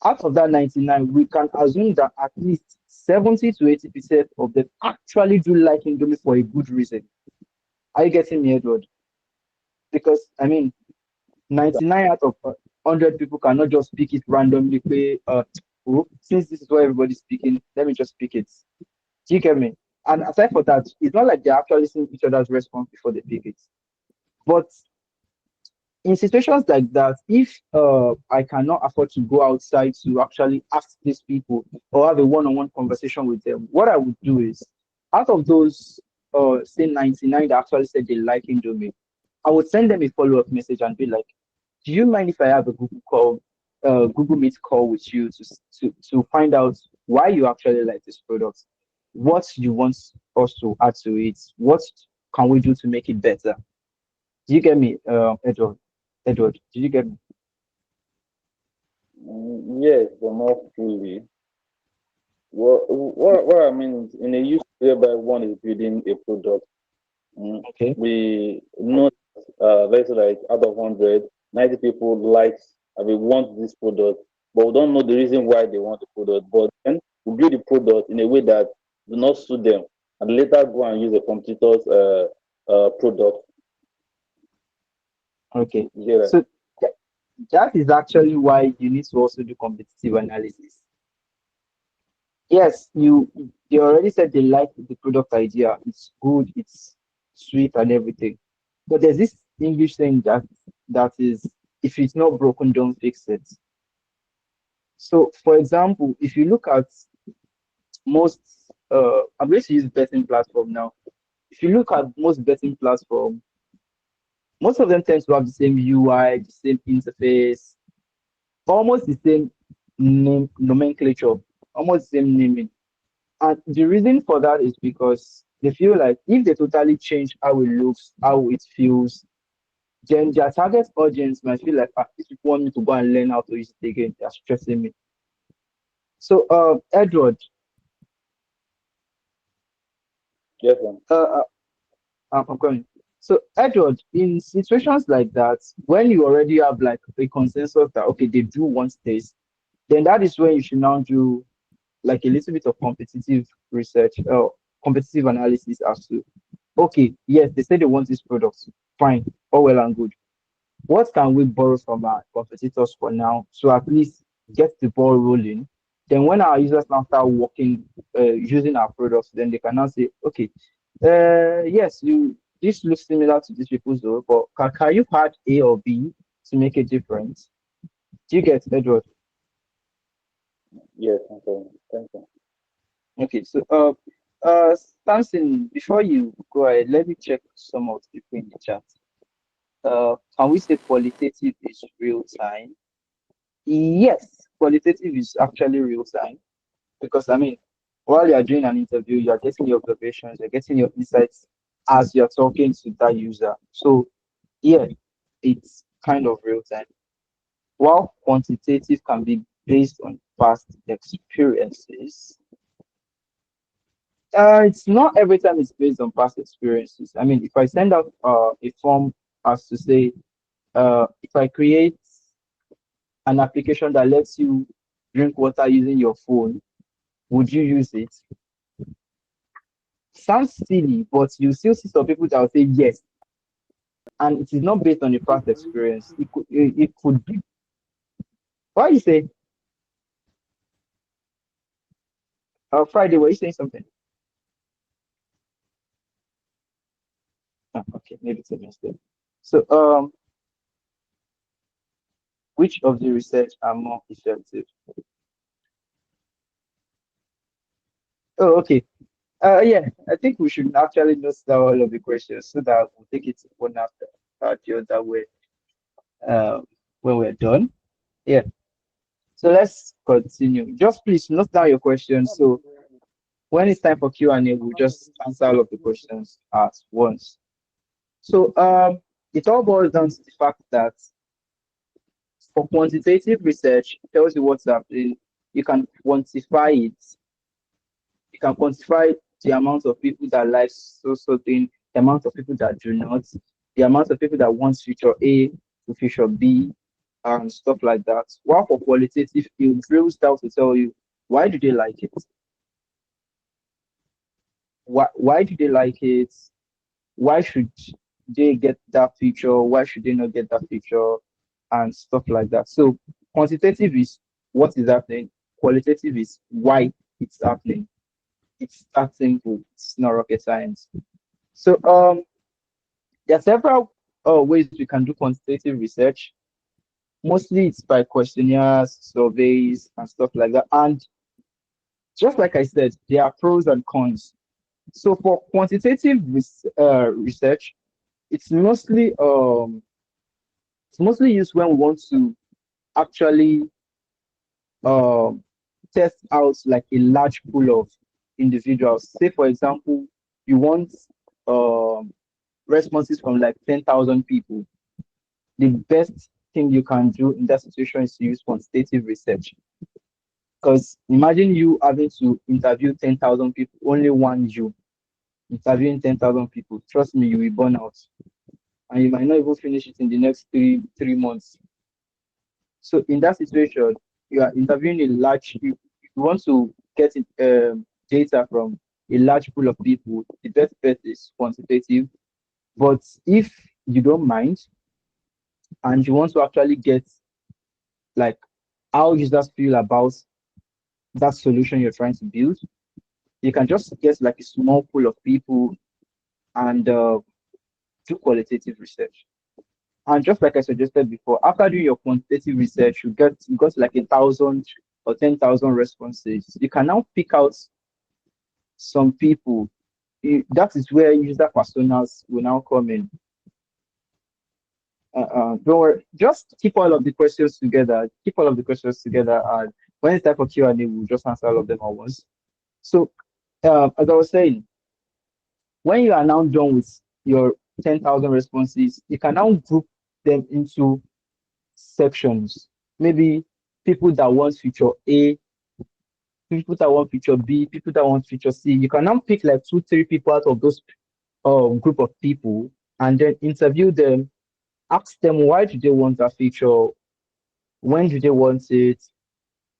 Speaker 2: Out of that 99, we can assume that at least 70 to 80% of them actually do like Indomie for a good reason. Are you getting me, Edward? Because, I mean, 99 out of 100 people cannot just pick it randomly. Since this is what everybody's speaking, let me just pick it. Do you get me? And aside from that, it's not like they're actually seeing each other's response before they pick it. But in situations like that, if I cannot afford to go outside to actually ask these people or have a one-on-one conversation with them, what I would do is, out of those, say 99 that actually said they like Indomie, I would send them a follow-up message and be like, do you mind if I have a Google Meet call with you to find out why you actually like this product? What you want us to add to it? What can we do to make it better? Do you get me, Edward? Edward, did you get me?
Speaker 14: Yes, but not fully. What I mean is in a use whereby one is building a product.
Speaker 2: Okay.
Speaker 14: We know, let's say like out of 100, 90 people want this product, but we don't know the reason why they want the product. But then we build the product in a way that do not suit them, and later go and use a competitor's product.
Speaker 2: Okay.
Speaker 14: Yeah.
Speaker 2: So that is actually why you need to also do competitive analysis. Yes, they already said they like the product idea. It's good, it's sweet and everything. But there's this English saying that is, if it's not broken, don't fix it. So for example, if you look at most I'm going to use betting platform now. If you look at most betting platform, most of them tend to have the same UI, the same interface, almost the same name nomenclature, almost the same naming. And the reason for that is because they feel like if they totally change how it looks, how it feels, then their target audience might feel like, these people want me to go and learn how to use it again. They're stressing me. So, Edward,
Speaker 14: Yes, ma'am.
Speaker 2: I'm coming. So, Edward, in situations like that, when you already have like a consensus that okay, they do want this, then that is when you should now do like a little bit of competitive research or competitive analysis as to okay, yes, they say they want this product, fine, all well and good. What can we borrow from our competitors for now to at least get the ball rolling? Then when our users now start working, using our products, then they can now say, okay, yes, you this looks similar to these people's though, but can you add A or B to make a difference? Do you get Edward?
Speaker 14: Yes, okay. Thank you.
Speaker 2: Okay, so Samson, before you go ahead, let me check some of the people in the chat. Can we say qualitative is real time? Yes, qualitative is actually real time because I mean, while you are doing an interview, you are getting your observations, you're getting your insights as you're talking to that user. So yeah, it's kind of real time. While quantitative can be based on past experiences, it's not every time it's based on past experiences. I mean, if I send out a form as to say, if I create an application that lets you drink water using your phone, would you use it? Sounds silly, but you still see some people that will say yes, and it is not based on a past experience. It could be. Why you say? Friday, were you saying something? Okay, maybe it's a mistake. So which of the research are more effective? Oh, okay. Yeah, I think we should actually note down all of the questions so that we'll take it one after the other way when we're done. Yeah. So let's continue. Just please note down your questions. So when it's time for Q&A, we'll just answer all of the questions at once. So it all boils down to the fact that for quantitative research, it tells you what's happening. You can quantify it. You can quantify the amount of people that like so thing, the amount of people that do not, the amount of people that want feature A to feature B, and stuff like that. While for qualitative, it drills down to tell you why do they like it? Why do they like it? Why should they get that feature? Why should they not get that feature? And stuff like that. So quantitative is what is happening. Qualitative is why it's happening. It's that simple. It's not rocket science. So there are several ways we can do quantitative research. Mostly it's by questionnaires, surveys, and stuff like that. And just like I said, there are pros and cons. So for quantitative research, it's mostly used when we want to actually um, test out like a large pool of individuals. Say for example, you want um, responses from like 10,000 people. The best thing you can do in that situation is to use quantitative research. Because imagine you having to interview 10,000 people, only one you interviewing 10,000 people. Trust me, you will burn out. And you might not even finish it in the next three months. So in that situation, you are interviewing a large, you want to get data from a large pool of people. The best bet is quantitative. But if you don't mind and you want to actually get like how users feel about that solution you're trying to build. You can just get like a small pool of people and do qualitative research. And just like I suggested before, after doing your quantitative research, you got like 1,000 or 10,000 responses. You can now pick out some people. That is where user personas will now come in. Don't worry, just keep all of the questions together. Keep all of the questions together, and when it's time for Q&A, we'll just answer all of them at once. So, as I was saying, when you are now done with your 10,000 responses, you can now group them into sections. Maybe people that want feature A, people that want feature B, people that want feature C. You can now pick like 2, 3 people out of those group of people and then interview them, ask them why do they want that feature, when do they want it,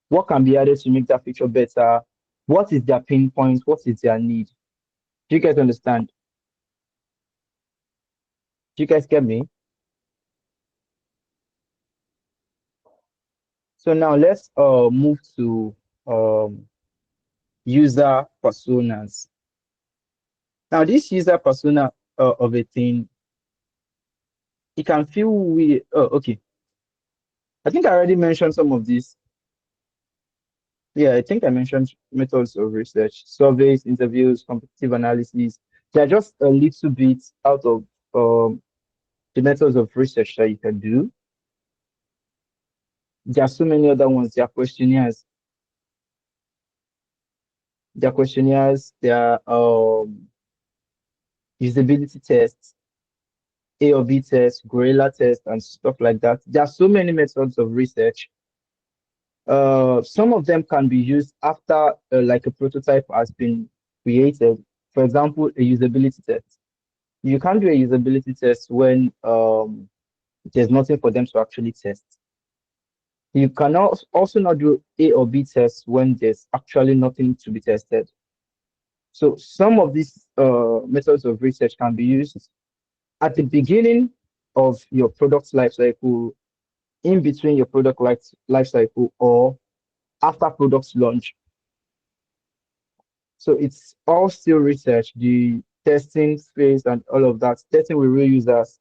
Speaker 2: what can be added to make that feature better, what is their pain point, what is their need. Do you guys understand? Do you guys get me? So now let's move to user personas. Now this user persona of a thing, it can feel weird. Oh, okay. I think I already mentioned some of these. Yeah, I think I mentioned methods of research, surveys, interviews, competitive analysis. They're just a little bit out of the methods of research that you can do. There are so many other ones. There are questionnaires. There are usability tests, A or B tests, gorilla tests, and stuff like that. There are so many methods of research. Some of them can be used after like a prototype has been created. For example, a usability test. You can't do a usability test when there's nothing for them to actually test. You cannot also not do A or B tests when there's actually nothing to be tested. So some of these methods of research can be used at the beginning of your product life cycle, in between your product life cycle, or after product launch. So it's all still research, the testing phase and all of that, testing with real users.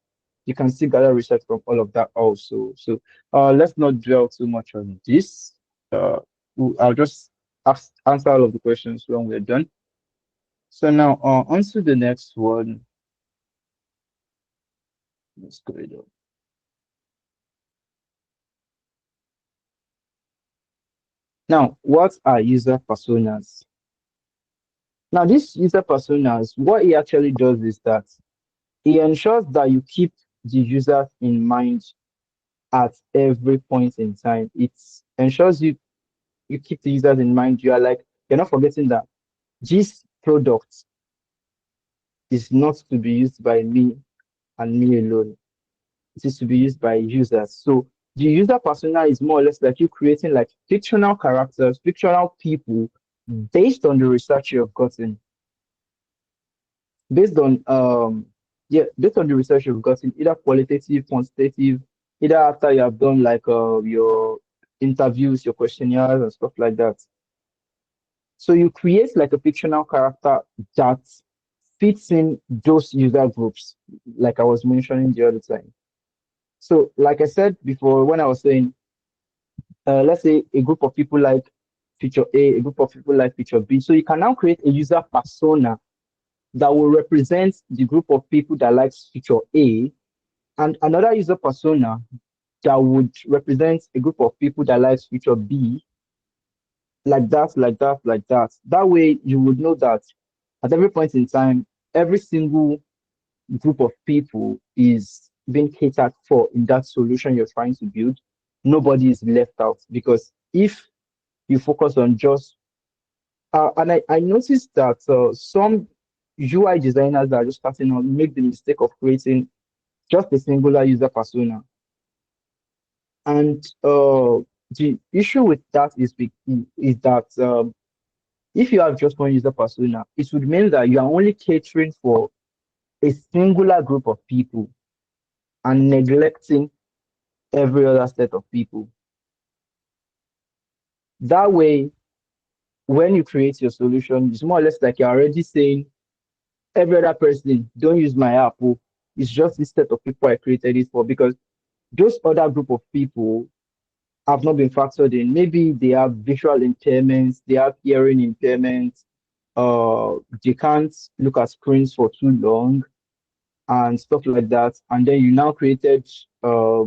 Speaker 2: You can still gather research from all of that also. So let's not dwell too much on this. I'll just answer all of the questions when we're done. So now on to the next one. Let's go it up. Now, what are user personas? Now, this user personas, what it actually does is that it ensures that you keep the users in mind at every point in time. It ensures you keep the users in mind. You're not forgetting that this product is not to be used by me and me alone. It is to be used by users. So the user persona is more or less like you creating like fictional characters, fictional people based on the research you've gotten. Based on based on the research you've gotten, either qualitative, quantitative, either after you have done like your interviews, your questionnaires and stuff like that. So you create like a fictional character that fits in those user groups, like I was mentioning the other time. So like I said before, when I was saying, let's say a group of people like feature A group of people like feature B. So you can now create a user persona that will represent the group of people that likes feature A, and another user persona that would represent a group of people that likes feature B, like that, like that, like that. That way you would know that at every point in time, every single group of people is being catered for in that solution you're trying to build. Nobody is left out, because if you focus on just and I noticed that some UI designers that are just starting out make the mistake of creating just a singular user persona. And the issue with that is that if you have just one user persona, it would mean that you are only catering for a singular group of people and neglecting every other set of people. That way, when you create your solution, it's more or less like you're already saying, every other person, don't use my app. Oh. It's just this set of people I created it for, because those other group of people have not been factored in. Maybe they have visual impairments, they have hearing impairments, they can't look at screens for too long and stuff like that. And then you now created a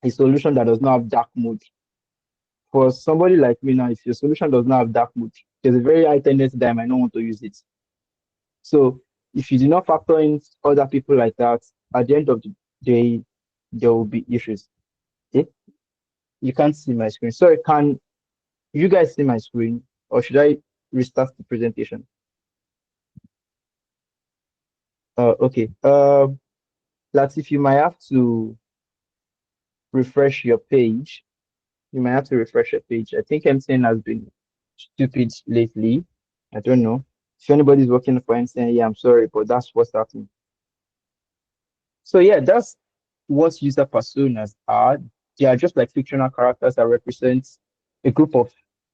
Speaker 2: solution that does not have dark mode. For somebody like me now, if your solution does not have dark mode, there's a very high tendency that I might not want to use it. So if you do not factor in other people like that, at the end of the day, there will be issues. Okay? You can't see my screen. Sorry, can you guys see my screen, or should I restart the presentation? Okay. Latif, you might have to refresh your page. You might have to refresh your page. I think MTN has been stupid lately. I don't know. If anybody's working for MTN, yeah, I'm sorry, but that's what's happening. So yeah, that's what user personas are. They are just like fictional characters that represent a group of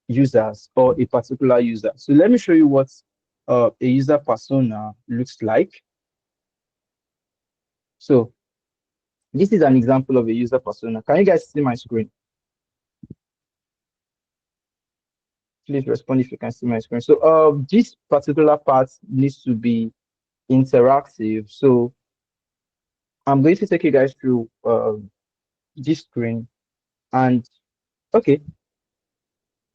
Speaker 2: users or a particular user. So let me show you what a user persona looks like. So this is an example of a user persona. Can you guys see my screen? Please respond if you can see my screen. So this particular part needs to be interactive. So I'm going to take you guys through this screen, and okay,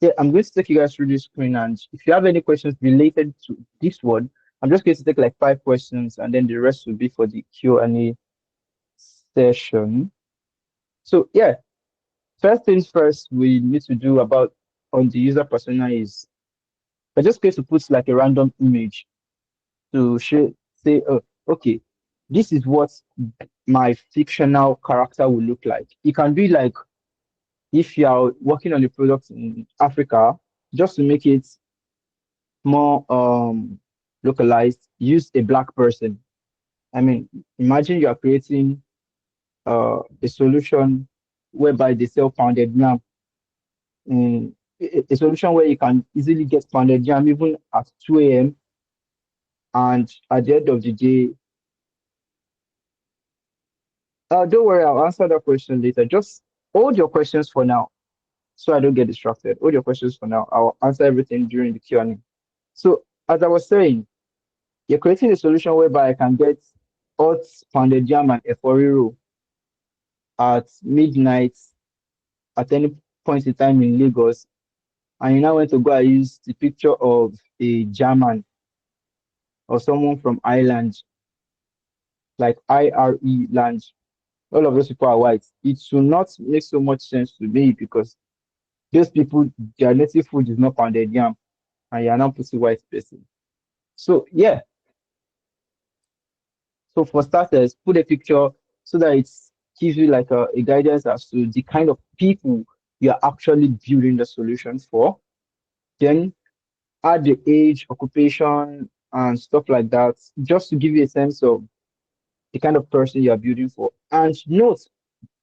Speaker 2: yeah, I'm going to take you guys through this screen, and if you have any questions related to this one, I'm just going to take like 5 questions, and then the rest will be for the Q&A session. So yeah, first things first, we need to do about on the user persona is we're just going to put like a random image to say, oh, okay, this is what my fictional character will look like. It can be like if you are working on a product in Africa, just to make it more localized, use a black person. I mean, imagine you are creating a solution whereby they sell pounded yam. A solution where you can easily get pounded yam even at 2 a.m. And at the end of the day, don't worry, I'll answer that question later. Just hold your questions for now so I don't get distracted. Hold your questions for now. I'll answer everything during the Q&A. So as I was saying, you're creating a solution whereby I can get hot pounded yam and eforiro at midnight at any point in time in Lagos, and you now want to go and use the picture of a German or someone from Ireland, like IRE land. All of those people are white. It should not make so much sense to me because those people, their native food is not pounded yam, and you're not putting white person. So yeah. So for starters, put a picture so that it gives you like a guidance as to the kind of people you're actually building the solution for. Then add the age, occupation, and stuff like that, just to give you a sense of the kind of person you are building for. And note,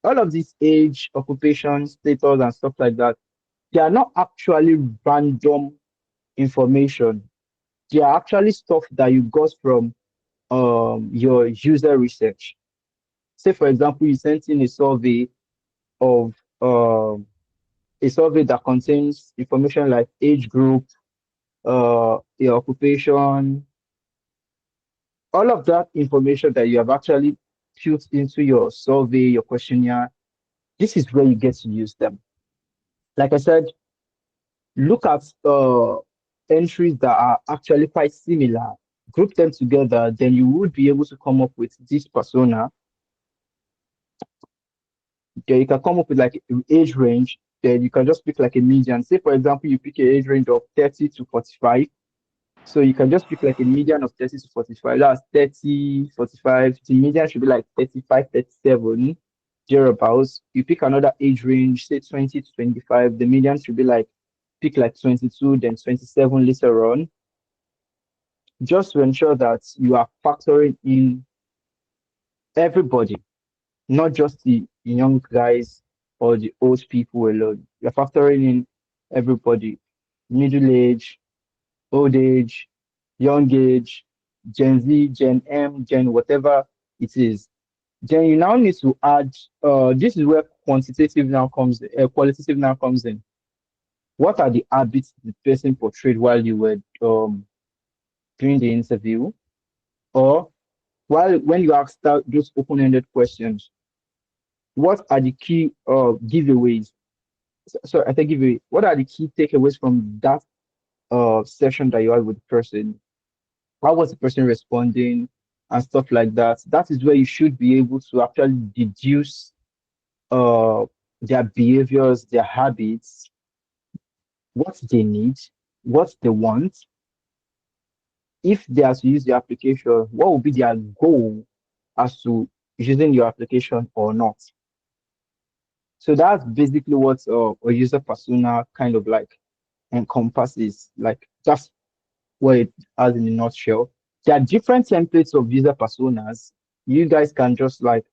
Speaker 2: all of these age, occupation, status, and stuff like that, they are not actually random information. They are actually stuff that you got from your user research. Say, for example, you sent in a survey of a survey that contains information like age group, your occupation, all of that information that you have actually put into your survey, your questionnaire. This is where you get to use them. Like I said, look at entries that are actually quite similar, group them together, then you would be able to come up with this persona. Then you can come up with like age range, then you can just pick like a median. Say, for example, you pick an age range of 30 to 45. So you can just pick like a median of 30 to 45. That's 30, 45. The median should be like 35, 37, thereabouts. You pick another age range, say 20 to 25. The median should be like, pick like 22, then 27 later on. Just to ensure that you are factoring in everybody, not just the young guys or the old people alone. You're factoring in everybody, middle age, old age, young age, Gen Z, Gen M, Gen whatever it is. Then you now need to add, this is where qualitative now comes in. What are the habits the person portrayed while you were doing the interview? Or when you ask those open-ended questions, what are the key giveaways? So I think giveaway. What are the key takeaways from that session that you had with the person? How was the person responding and stuff like that? That is where you should be able to actually deduce uh their behaviors, their habits, what they need, what they want. If they are to use the application, what will be their goal as to using your application or not? So that's basically what a user persona kind of like encompasses. Like that's what it has in a nutshell. There are different templates of user personas. You guys can just like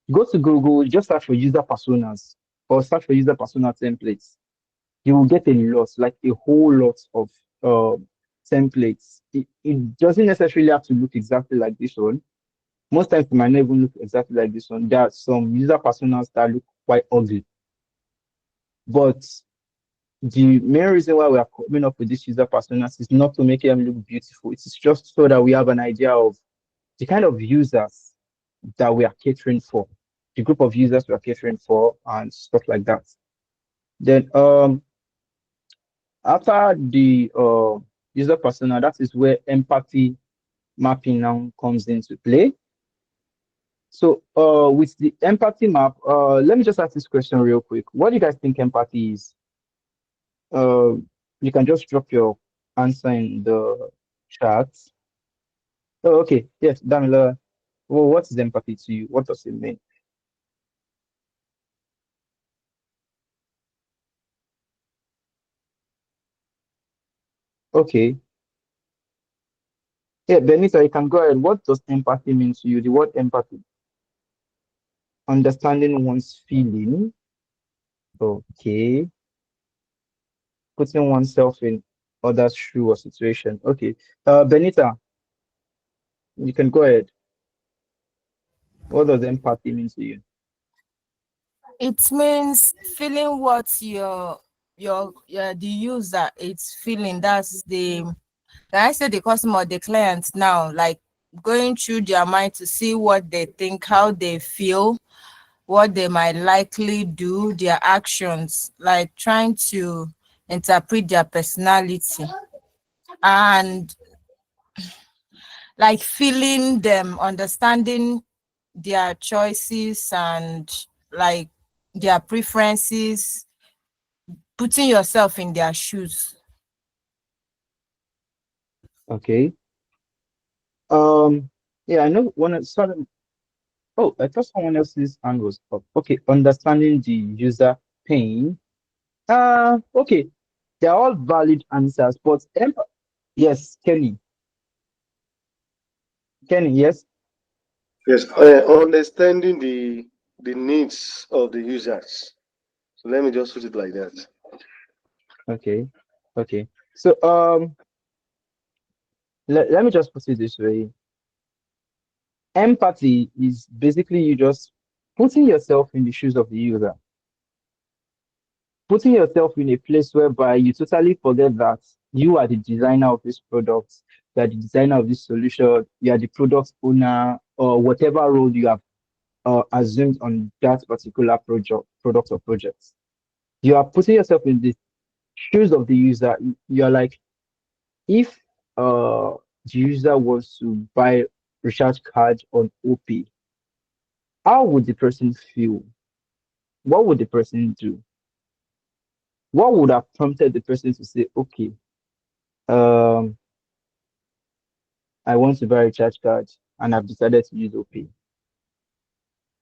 Speaker 2: go to Google, just search for user personas or search for user persona templates. You will get a lot, like a whole lot of uh, templates. It doesn't necessarily have to look exactly like this one. Most times it might not even look exactly like this one. There are some user personas that look quite ugly. But the main reason why we are coming up with these user personas is not to make them look beautiful. It's just so that we have an idea of the kind of users that we are catering for, the group of users we are catering for, and stuff like that. Then after the user persona, that is where empathy mapping now comes into play. So with the empathy map, let me just ask this question real quick. What do you guys think empathy is? Uh, you can just drop your answer in the chat. Oh, okay. Yes, Damila. Well, what is empathy to you? What does it mean? Okay. Yeah, Benita, you can go ahead. What does empathy mean to you? The word empathy. Understanding one's feeling. Okay. Putting oneself in others' shoe or situation. Okay. Benita, you can go ahead. What does empathy mean to you?
Speaker 12: It means feeling what the user is feeling. That's the can I say the customer or the client now, like going through their mind to see what they think, how they feel, what they might likely do, their actions, like trying to interpret their personality and like feeling them, understanding their choices and like their preferences, putting yourself in their shoes.
Speaker 2: Okay. Yeah, I know one of sudden. Oh, I thought someone else's hand was up. Okay, understanding the user pain. Okay. They're all valid answers, but yes, Kenny. Kenny, yes.
Speaker 15: Yes, understanding the needs of the users. So let me just put it like that.
Speaker 2: Okay. Okay. So let me just put it this way. Empathy is basically you just putting yourself in the shoes of the user, putting yourself in a place whereby you totally forget that you are the designer of this product, you are the designer of this solution, you are the product owner, or whatever role you have assumed on that particular product or project. You are putting yourself in the shoes of the user. You're like, if the user wants to buy recharge card on OP, how would the person feel? What would the person do? What would have prompted the person to say, okay, um, I want to buy a recharge card and I've decided to use OP?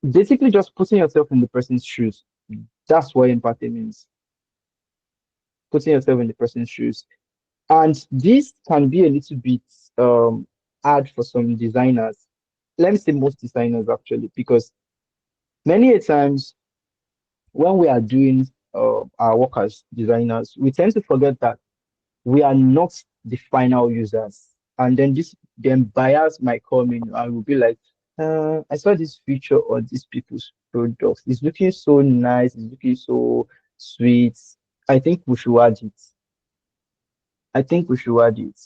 Speaker 2: Basically, just putting yourself in the person's shoes. That's what empathy means. Putting yourself in the person's shoes. And this can be a little bit hard for some designers. Let me say most designers actually, because many a times when we are doing our work as designers, we tend to forget that we are not the final users. And then this then buyers might come in and will be like, I saw this feature on these people's products. It's looking so nice, it's looking so sweet. I think we should add it. I think we should add it.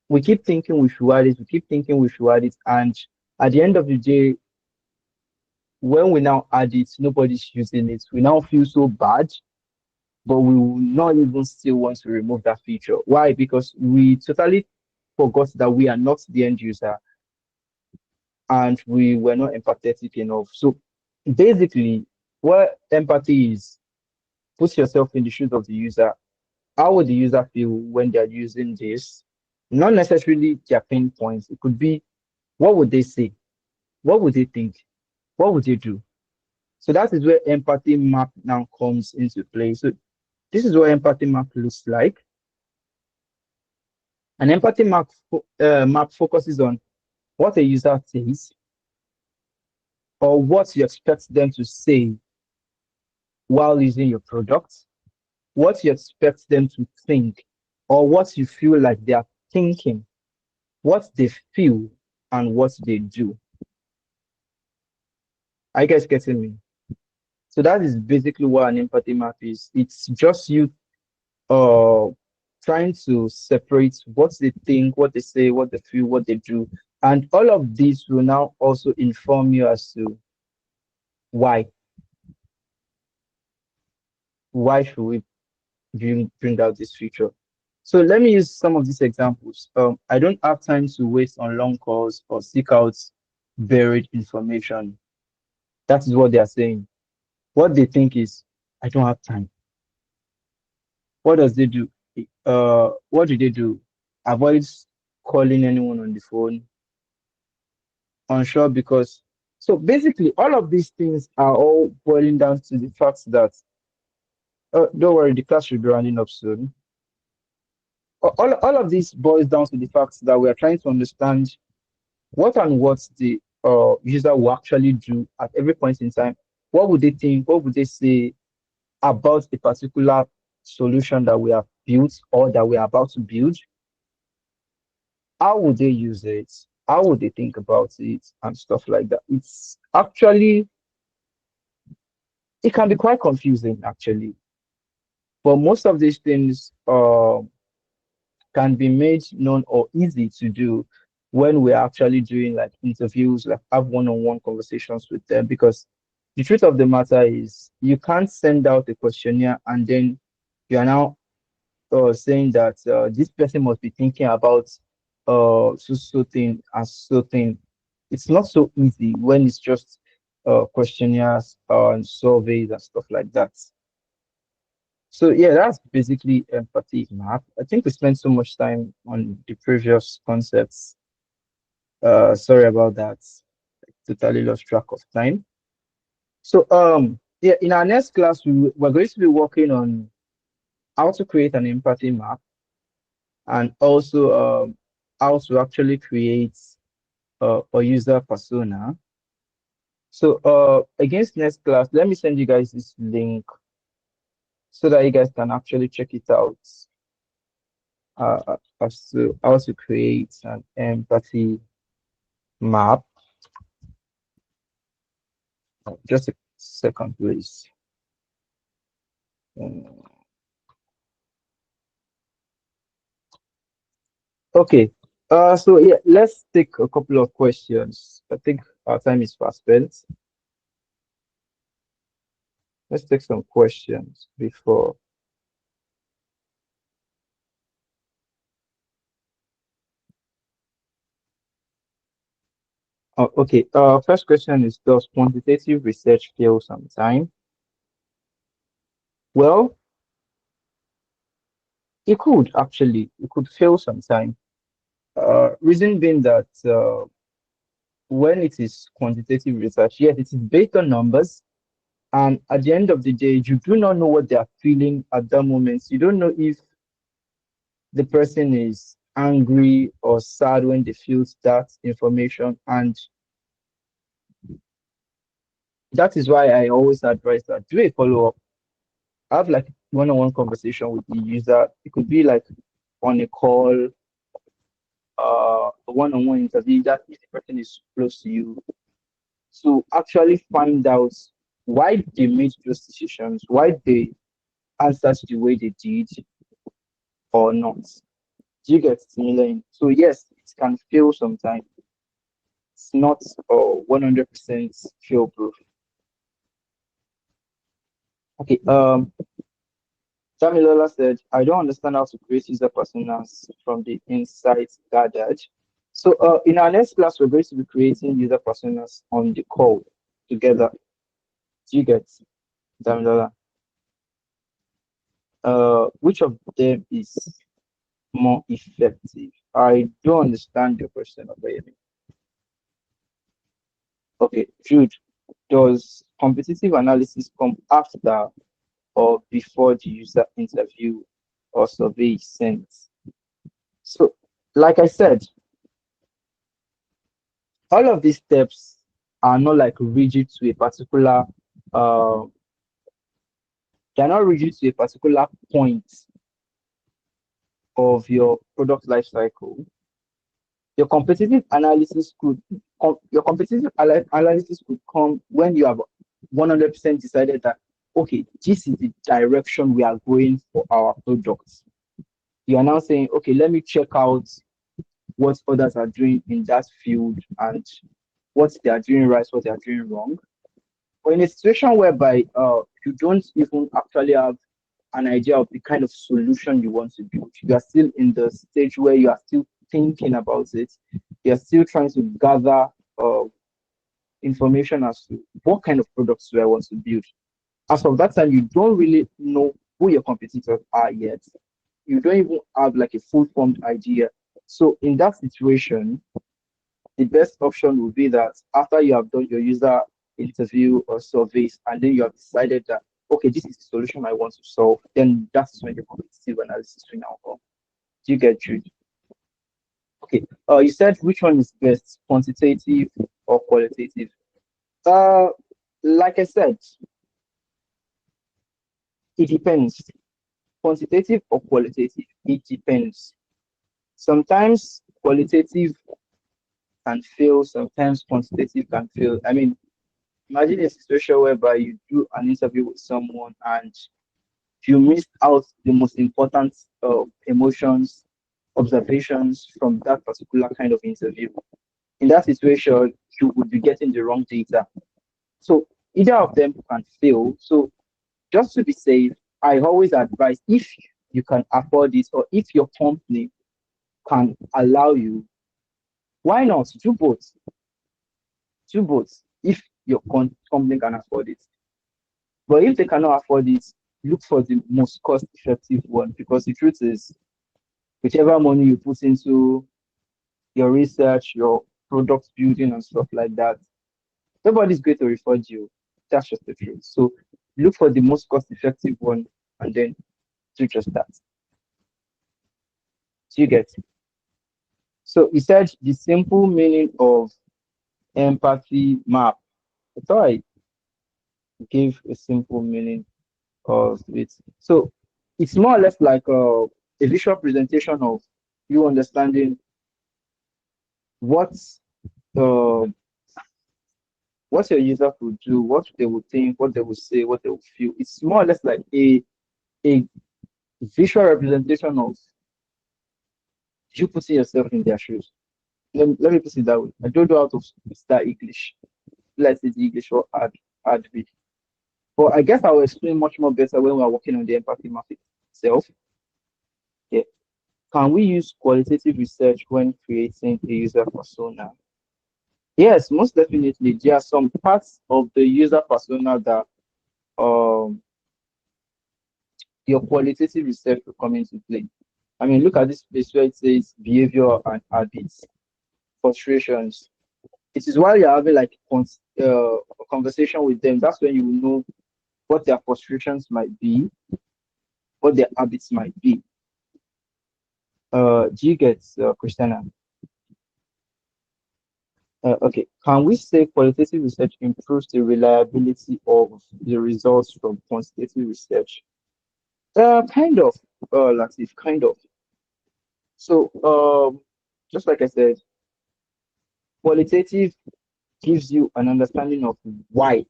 Speaker 2: We keep thinking we should add it, we keep thinking we should add it, and at the end of the day, when we now add it, nobody's using it. We now feel so bad, but we will not even still want to remove that feature. Why? Because we totally forgot that we are not the end user and we were not empathetic enough. So basically, what empathy is, put yourself in the shoes of the user. How would the user feel when they're using this? Not necessarily their pain points. It could be, what would they say? What would they think? What would they do? So that is where empathy map now comes into play. So this is what empathy map looks like. An empathy map focuses on what a user says or what you expect them to say while using your product, what you expect them to think, or what you feel like they are thinking, what they feel, and what they do. Are you guys getting me? So that is basically what an empathy map is. It's just you uh trying to separate what they think, what they say, what they feel, what they do. And all of this will now also inform you as to why. Why should we bring out this feature? So let me use some of these examples. I don't have time to waste on long calls or seek out buried information. That is what they are saying. What they think is, I don't have time. What does they do? What do they do? Avoid calling anyone on the phone, unsure because so basically all of these things are all boiling down to the fact that don't worry, the class should be running up soon. All of this boils down to the fact that we are trying to understand what the user will actually do at every point in time. What would they think? What would they say about the particular solution that we have built or that we are about to build? How would they use it? How would they think about it and stuff like that? It's actually, it can be quite confusing actually. But most of these things can be made known or easy to do when we're actually doing like interviews, like have one-on-one conversations with them. Because the truth of the matter is you can't send out a questionnaire and then you are now saying that this person must be thinking about so thing and so thing. It's not so easy when it's just questionnaires and surveys and stuff like that. So yeah, that's basically empathy map. I think we spent so much time on the previous concepts. Sorry about that. Totally lost track of time. So yeah, in our next class we're going to be working on how to create an empathy map and also how to actually create a user persona. So against next class, let me send you guys this link so that you guys can actually check it out. As to how to create an empathy map. Just a second, please. Okay. So yeah, let's take a couple of questions. I think our time is fast spent. Let's take some questions before. Oh, okay. First question is, does quantitative research fail sometime? Well, it could actually. It could fail sometime. Reason being that when it is quantitative research, yes, it is based on numbers. And at the end of the day, you do not know what they are feeling at that moment. You don't know if the person is angry or sad when they feel that information. And that is why I always advise that do a follow-up. have like one-on-one conversation with the user. It could be like on a call, a one-on-one interview that if the person is close to you. To actually find out why they made those decisions, why they answered the way they did or not. Do you get similar? So yes, it can fail sometimes. It's not 100% fail proof. Okay. Damilola said, I don't understand how to create user personas from the insights gathered. So in our next class, we're going to be creating user personas on the call together. Do you get Damilola? Which of them is more effective? I don't understand your question, Obayemi. Okay, Jude, does competitive analysis come after or before the user interview or survey is sent? So, like I said, all of these steps are not like rigid to a particular, uh, they're not rigid to a particular point of your product life cycle. Your competitive analysis could analysis could come when you have 100% decided that okay, this is the direction we are going for our products. You are now saying, okay, let me check out what others are doing in that field and what they are doing right, what they are doing wrong. But in a situation whereby you don't even actually have an idea of the kind of solution you want to build, you are still in the stage where you are still thinking about it. You're still trying to gather uh, information as to what kind of products do I want to build. As of that time, you don't really know who your competitors are yet. You don't even have like a full formed idea. So in that situation, the best option would be that after you have done your user interview or surveys and then you have decided that okay, this is the solution I want to solve, then that's when the competitive analysis will now come. Do you get it? Okay. You said which one is best, quantitative or qualitative? Uh, like I said, it depends. Quantitative or qualitative, it depends. Sometimes qualitative can fail, sometimes quantitative can fail. I mean, imagine a situation whereby you do an interview with someone and you missed out the most important emotions, observations from that particular kind of interview. In that situation, you would be getting the wrong data. So either of them can fail. So just to be safe, I always advise if you can afford it or if your company can allow you, why not do both? Do both if your company can afford it. But if they cannot afford it, look for the most cost effective one because the truth is, whichever money you put into your research, your product building, and stuff like that, nobody's going to refund you. That's just the truth. So look for the most cost effective one and then do just that. So you get. So he said the simple meaning of empathy map. I thought I gave a simple meaning of it. So it's more or less like a visual presentation of you understanding what uh, what your user would do, what they would think, what they would say, what they would feel. It's more or less like a visual representation of you putting yourself in their shoes. Let me put it that way. I don't know how to start English. Let's say the English or add bit. But I guess I will explain much more better when we are working on the empathy map itself. Yeah. Can we use qualitative research when creating a user persona? Yes, most definitely. There are some parts of the user persona that um your qualitative research will come into play. I mean, look at this place where it says behavior and habits, frustrations. It is while you're having like a conversation with them, that's when you will know what their frustrations might be, what their habits might be. Do you get Christiana? Okay. Can we say qualitative research improves the reliability of the results from quantitative research? Kind of, Latif, kind of. So, just like I said, qualitative gives you an understanding of why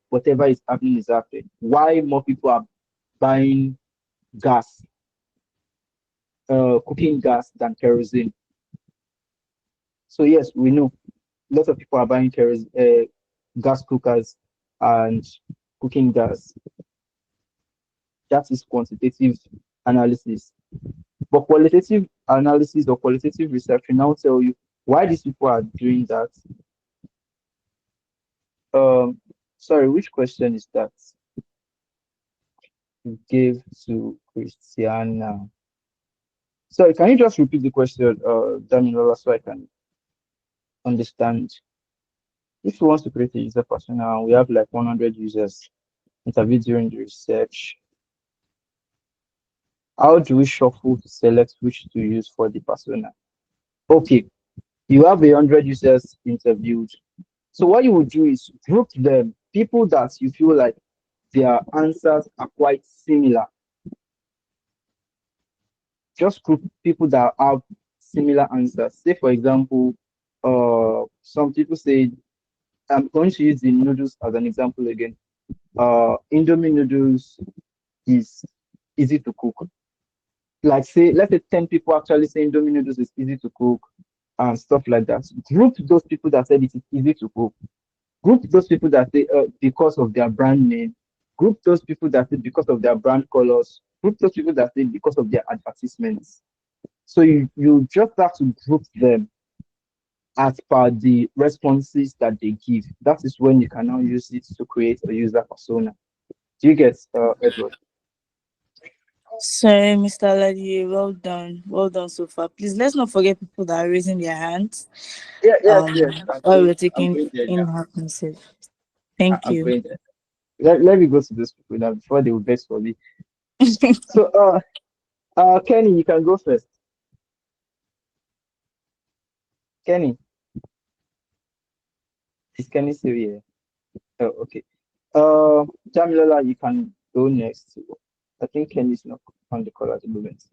Speaker 2: whatever is happening is happening, why more people are buying gas, cooking gas than kerosene. So yes, we know lots of people are buying kerosene, gas cookers and cooking gas. That is quantitative analysis. But qualitative analysis or qualitative research will now tell you why these people are doing that. Um, Sorry, which question is that you gave to Christiana? Sorry, can you just repeat the question, Damilola, so I can understand? If you want to create a user persona, we have like 100 users interviewed during the research. How do we shuffle to select which to use for the persona? Okay, you have 100 users interviewed. So what you would do is group them, people that you feel like their answers are quite similar. Just group people that have similar answers. Say, for example, some people say, I'm going to use the noodles as an example again. Indomie noodles is easy to cook. Like, say, let's say 10 people actually say Indomie noodles is easy to cook and stuff like that. Group those people that said it is easy to cook. Group those people that say because of their brand name. Group those people that say because of their brand colors. Group those people that say because of their advertisements. So you just have to group them as per the responses that they give. That is when you can now use it to create a user persona. Do you get, Edward?
Speaker 1: Sorry, Mr. Lady, well done so far. Please let's not forget people that are raising their hands.
Speaker 2: Yeah, yes, yes.
Speaker 1: While we're
Speaker 2: I'm
Speaker 1: taking
Speaker 2: going there now.
Speaker 1: in-house message. Thank
Speaker 2: I'm
Speaker 1: you.
Speaker 2: going there. Let me go to those people now before they will vex for me. So, Kenny, you can go first. Kenny, is Kenny still here? Oh, okay. Jamilola, you can go next. I think Kenny's not on the call at the moment.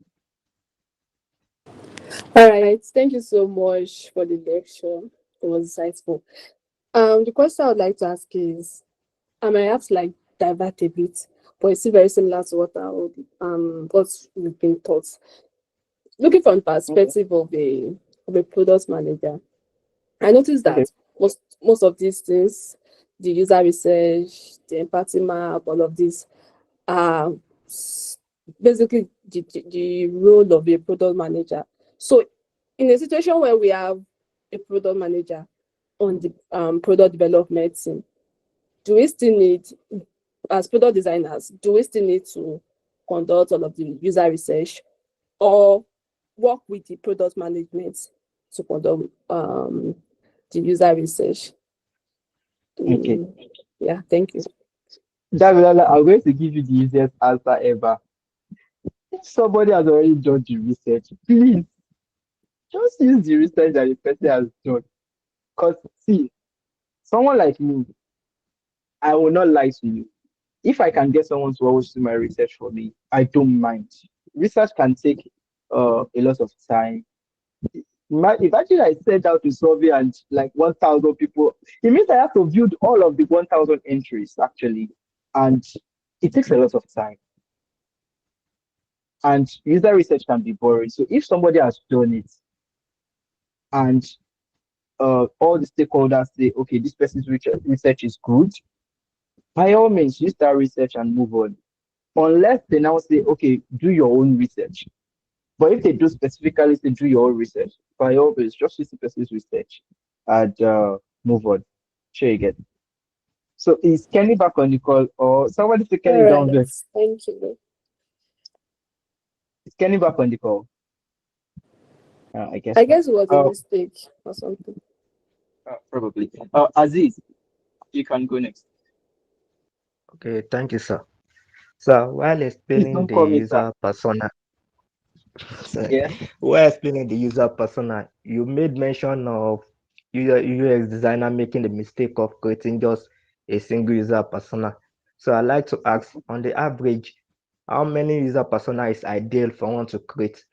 Speaker 7: All right, thank you so much for the lecture. It was insightful. The question I would like to ask is, I might have to like divert a bit, but it's still very similar to what we've been taught. Looking from the
Speaker 2: Okay.
Speaker 7: perspective of a product manager, I noticed
Speaker 2: Okay.
Speaker 7: that most of these things, the user research, the empathy map, all of this are basically the role of a product manager. So in a situation where we have a product manager on the product development team, do we still need, as product designers, do we still need to conduct all of the user research or work with the product management to conduct the user research?
Speaker 2: Okay.
Speaker 7: Yeah, thank you.
Speaker 2: Jamilola, I'm going to give you the easiest answer ever. If somebody has already done the research, please just use the research that the person has done. Because, see, someone like me, I will not lie to you. If I can get someone to always do my research for me, I don't mind. Research can take a lot of time. Imagine I sent out a survey and like 1,000 people. It means I have to view all of the 1,000 entries actually, and it takes a lot of time. And user research can be boring. So if somebody has done it and all the stakeholders say, okay, this person's research is good, by all means, use that research and move on. Unless they now say, okay, do your own research. But if they do specifically say do your own research, by all means, just use the person's research and move on. Sure you get. So is Kenny back on the call or somebody say
Speaker 7: All
Speaker 2: Kenny
Speaker 7: right,
Speaker 2: down there?
Speaker 7: thank you.
Speaker 2: Is Kenny back on the call? I guess
Speaker 7: I
Speaker 2: not.
Speaker 7: guess it was a mistake or something.
Speaker 2: Probably. Aziz, you can go next.
Speaker 3: Okay, thank you, sir. So while
Speaker 2: Please
Speaker 3: explaining
Speaker 2: don't
Speaker 3: the
Speaker 2: call me sir.
Speaker 3: user persona, sorry,
Speaker 2: Yeah.
Speaker 3: while explaining the user persona, you made mention of UX designer making the mistake of creating just a single user persona. So I like to ask, on the average, how many user persona is ideal for one to create?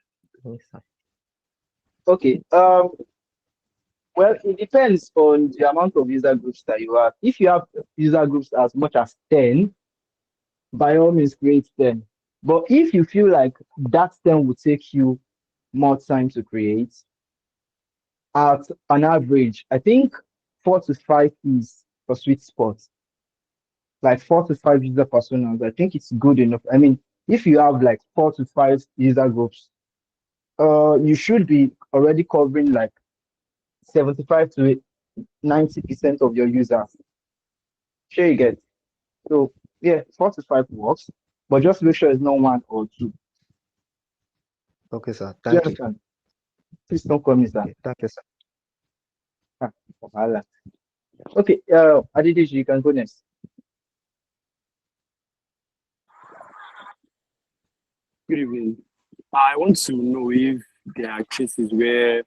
Speaker 2: Okay. Well, it depends on the amount of user groups that you have. If you have user groups as much as 10, by all means create 10. But if you feel like that 10 will take you more time to create, at an average, I think 4 to 5 is a sweet spot. Like 4 to 5 user personas, I think it's good enough. I mean, if you have like 4 to 5 user groups, you should be already covering like 75 to 90% of your users. Sure, you get. So yeah, 4 to 5 works, but just make sure it's not one or two.
Speaker 3: Okay, sir.
Speaker 2: Do you
Speaker 3: Thank you.
Speaker 2: understand? Please don't call me sir.
Speaker 3: Okay, thank you, sir.
Speaker 2: Wahala. Okay, Adedeji, you can go next.
Speaker 6: Good evening. I want to know if there are cases where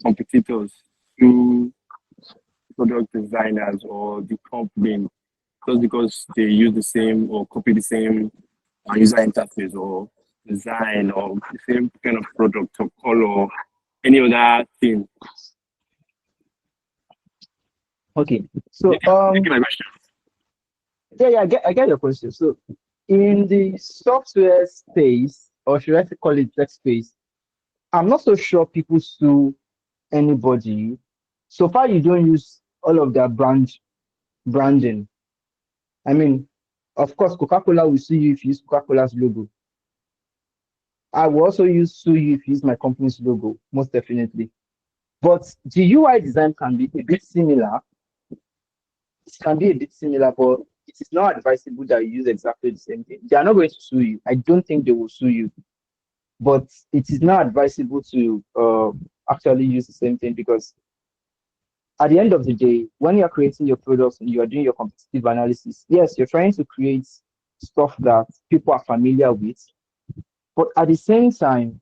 Speaker 6: competitors sue product designers or the company just because they use the same or copy the same user interface or design or the same kind of product or color or any other thing.
Speaker 2: Okay, so
Speaker 6: You get my question?
Speaker 2: yeah, I get your question. So in the software space, or should I call it tech space, I'm not so sure people sue anybody. So far, you don't use all of their branding. I mean, of course, Coca-Cola will sue you if you use Coca-Cola's logo. I will also sue you if you use my company's logo, most definitely. But the UI design can be a bit similar. It can be a bit similar, but it is not advisable that you use exactly the same thing. They are not going to sue you. I don't think they will sue you, but it is not advisable to actually use the same thing, because at the end of the day, when you're creating your products and you are doing your competitive analysis, yes, you're trying to create stuff that people are familiar with, but at the same time,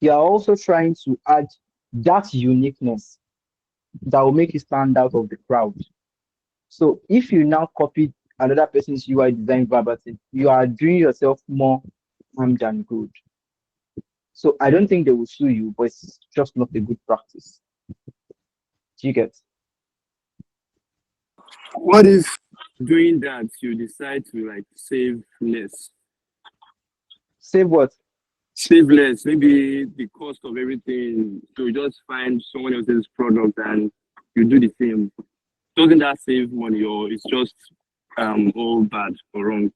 Speaker 2: you're also trying to add that uniqueness that will make you stand out of the crowd. So if you now copy another person's UI design verbatim, you are doing yourself more harm than good. So I don't think they will sue you, but it's just not a good practice. Do you get?
Speaker 6: What if doing that you decide to like save less?
Speaker 2: Save what?
Speaker 6: Save less, maybe the cost of everything. So you just find someone else's product and you do the same. Doesn't that save money or it's just all bad or wrong?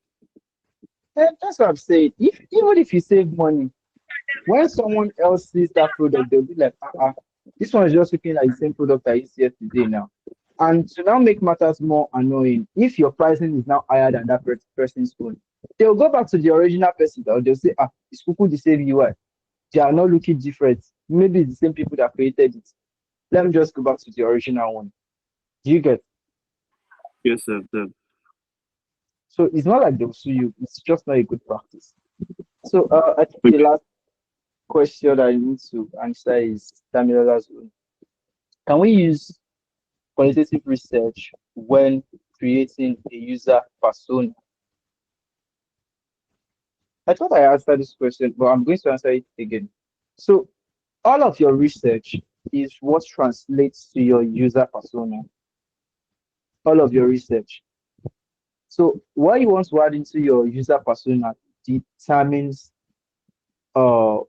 Speaker 2: That's what I'm saying. Even if you save money, when someone else sees that product, they'll be like, this one is just looking like the same product I used yesterday now. And to now make matters more annoying, if your pricing is now higher than that person's own, they'll go back to the original person, or they'll say, it's Kuku the same UI. They are not looking different. Maybe it's the same people that created it. Let me just go back to the original one. Do you get?
Speaker 6: Yes, sir.
Speaker 2: So it's not like they'll sue you. It's just not a good practice. So I think the last question I need to answer is Tamilola's own. Can we use qualitative research when creating a user persona? I thought I answered this question, but I'm going to answer it again. So all of your research is what translates to your user persona. All of your research. So what you want to add into your user persona determines the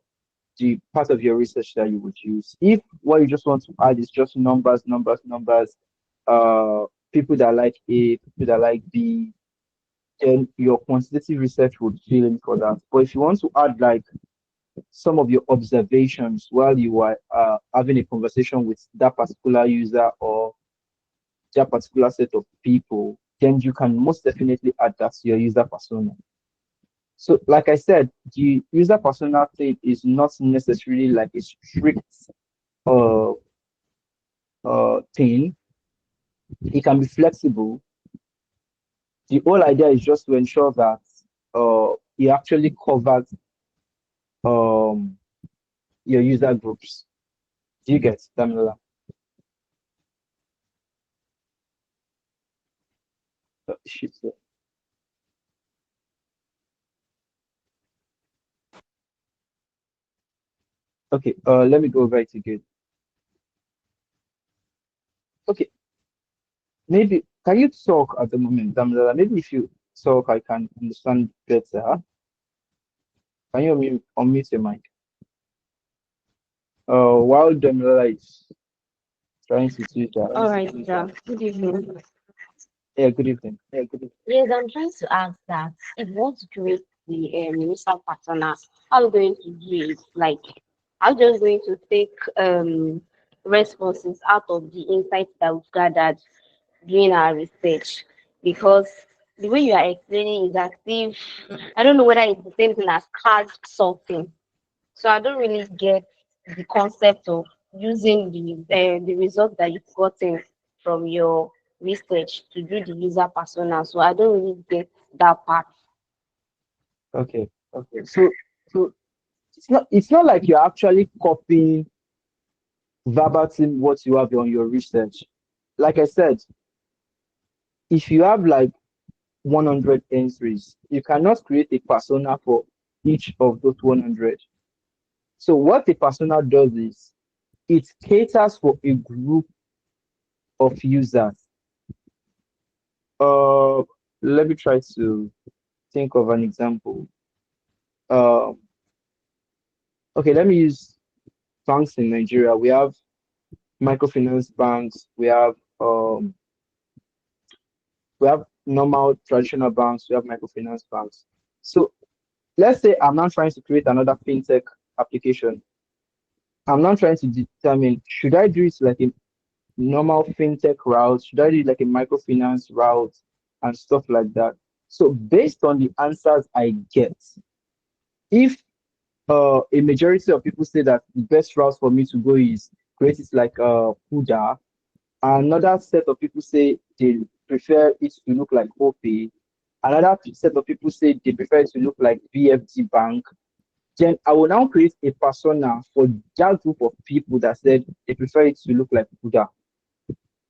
Speaker 2: part of your research that you would use. If what you just want to add is just numbers, people that like A, people that like B, then your quantitative research would fill in for that. But if you want to add like some of your observations while you are having a conversation with that particular user or that particular set of people, then you can most definitely add that to your user persona. So, like I said, the user persona thing is not necessarily like a strict uh, thing. It can be flexible. The whole idea is just to ensure that it actually covers um, your user groups. Do you get, Damila? Shit. Okay, let me go right again. Okay, maybe can you talk at the moment, Damla? Maybe if you talk, I can understand better. Can you unmute your mic? While Damla is trying to do
Speaker 16: All
Speaker 2: that.
Speaker 16: right, sir. Good evening.
Speaker 2: Yeah, good evening.
Speaker 16: Yes, I'm trying to ask that if we want to create the research persona, how are we going to do it? Like, I'm just going to take responses out of the insights that we've gathered during our research, because the way you are explaining is as if I don't know whether it's the same thing as card sorting. So I don't really get the concept of using the result that you've gotten from your research to do the user persona. So I don't really get that part.
Speaker 2: Okay. So it's not like you're actually copying verbatim what you have on your research. Like I said, if you have like 100 entries, you cannot create a persona for each of those 100. So what a persona does is it caters for a group of users. Uh, Let me try to think of an example. Um, okay, let me use banks in Nigeria. We have microfinance banks. We have normal traditional banks. We have microfinance banks. So let's say I'm not trying to create another fintech application. I'm not trying to determine should I do it like a normal fintech route, should I do it like a microfinance route and stuff like that. So based on the answers I get, if a majority of people say that the best route for me to go is create it like Huda, another set of people say they prefer it to look like OP, another set of people say they prefer it to look like BFG Bank, then I will now create a persona for that group of people that said they prefer it to look like Buddha.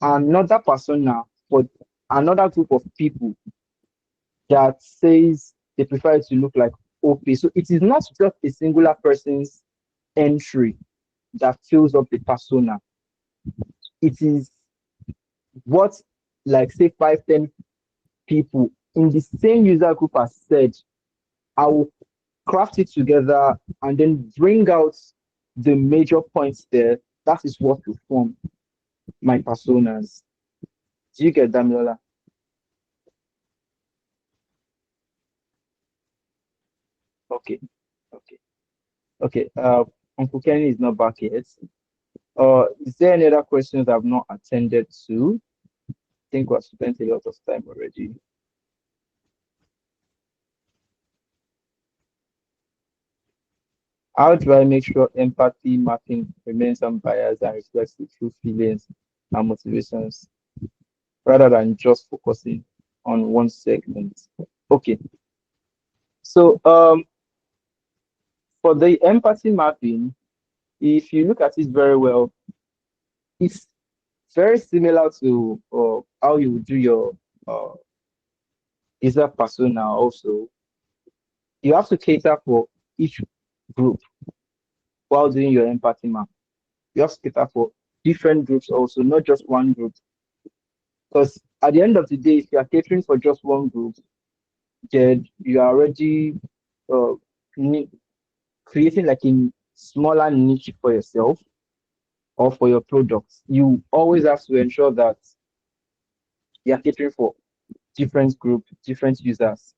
Speaker 2: Another persona for another group of people that says they prefer it to look like OP. So it is not just a singular person's entry that fills up the persona. It is what, like, say, 5, 10 people in the same user group has said, I will craft it together and then bring out the major points there. That is what will form my personas. Do you get that, Miola? Okay, okay, okay. Uncle Kenny is not back yet. Is there any other questions I've not attended to? I think we've spent a lot of time already. How do I make sure empathy mapping remains unbiased and reflects the true feelings and motivations rather than just focusing on one segment? Okay, so for the empathy mapping, if you look at it very well, it's very similar to how you would do your uh, user persona also. You have to cater for each group while doing your empathy map. You have to cater for different groups also, not just one group. Because at the end of the day, if you are catering for just one group, then you are already uh, creating like a smaller niche for yourself or for your products. You always have to ensure that you are catering for different group, different users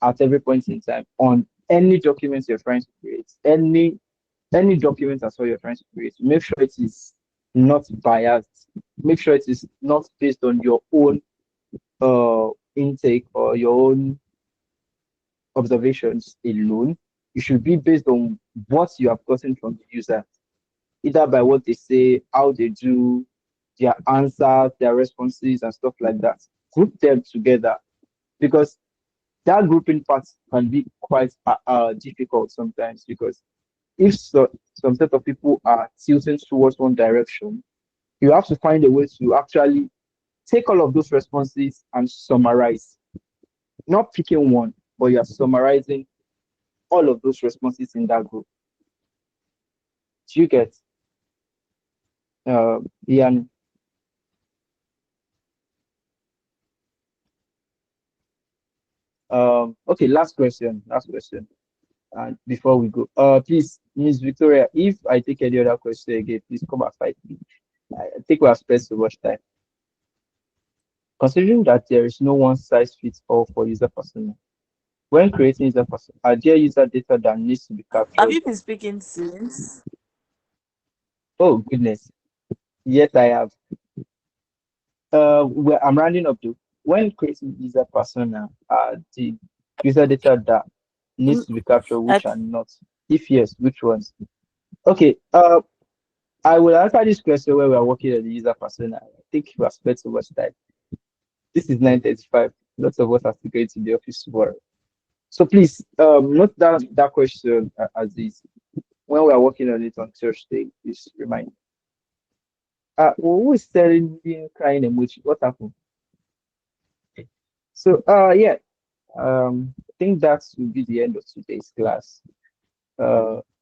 Speaker 2: at every point in time on any documents you're trying to create, any document that's what you're trying to create. Make sure it is not biased. Make sure it is not based on your own intake or your own observations alone. It should be based on what you have gotten from the user, either by what they say, how they do, their answers, their responses, and stuff like that. Group them together because that grouping part can be quite difficult sometimes because if some set of people are tilting towards one direction, you have to find a way to actually take all of those responses and summarize. Not picking one, but you're summarizing all of those responses in that group. Do you get? Ian? Okay, last question. And before we go, please, Miss Victoria, if I take any other question again, please come and fight me. I think we have spent so much time. Considering that there is no one size fits all for user persona, when creating user persona, are there user data that needs to be
Speaker 1: Have
Speaker 2: captured?
Speaker 1: you been speaking since?
Speaker 2: Oh goodness, yes, I have. I'm rounding up to when creating user persona, the user data that needs to be captured, which are not. If yes, which ones? Okay. I will answer this question when we are working on the user persona. I think we have spent so much time. This is 9:35. Lots of us are still going to the office tomorrow. So please, note down that question as is. When we are working on it on Thursday, please remind. Who is selling the crying emoji? What happened? So, yeah. I think that will be the end of today's class.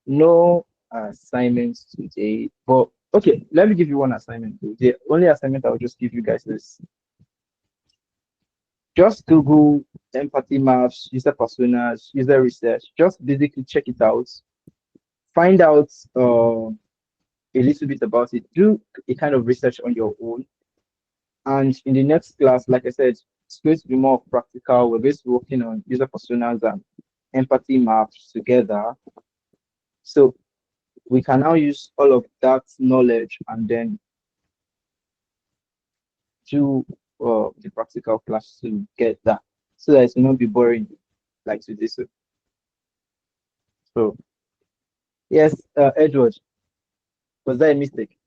Speaker 2: No assignments today, but okay, let me give you one assignment. The only assignment I'll just give you guys is just Google empathy maps, user personas, user research. Just basically check it out, find out a little bit about it, do a kind of research on your own. And in the next class, like I said, it's going to be more practical. We're going to be working on user personas and empathy maps together. So we can now use all of that knowledge and then do the practical class to get that, so that it will not be boring like today. So yes, Edward, was that a mistake?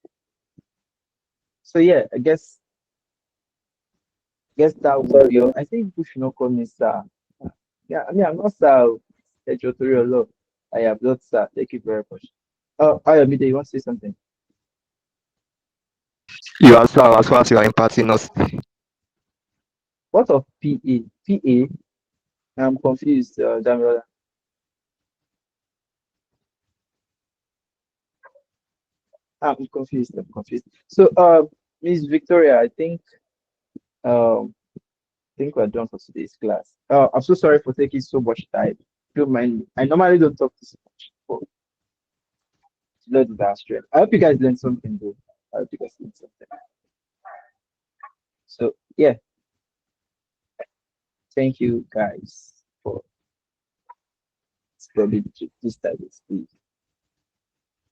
Speaker 2: So yeah, I guess that would be all. I think we should not call me sir. Yeah, I mean I'm not sir. Edward Toriolo. I am not sir. Thank you very much. Ayomide, you want to say something?
Speaker 3: You answer as far as you are imparting us.
Speaker 2: What of PA? PA? I'm confused, Damilola. I'm confused. So, Miss Victoria, I think we're done for today's class. I'm so sorry for taking so much time. Don't mind me. I normally don't talk this much, but not that straight. I hope you guys learned something, though. I hope you guys learned something. So, yeah, thank you guys for studying this type of speed.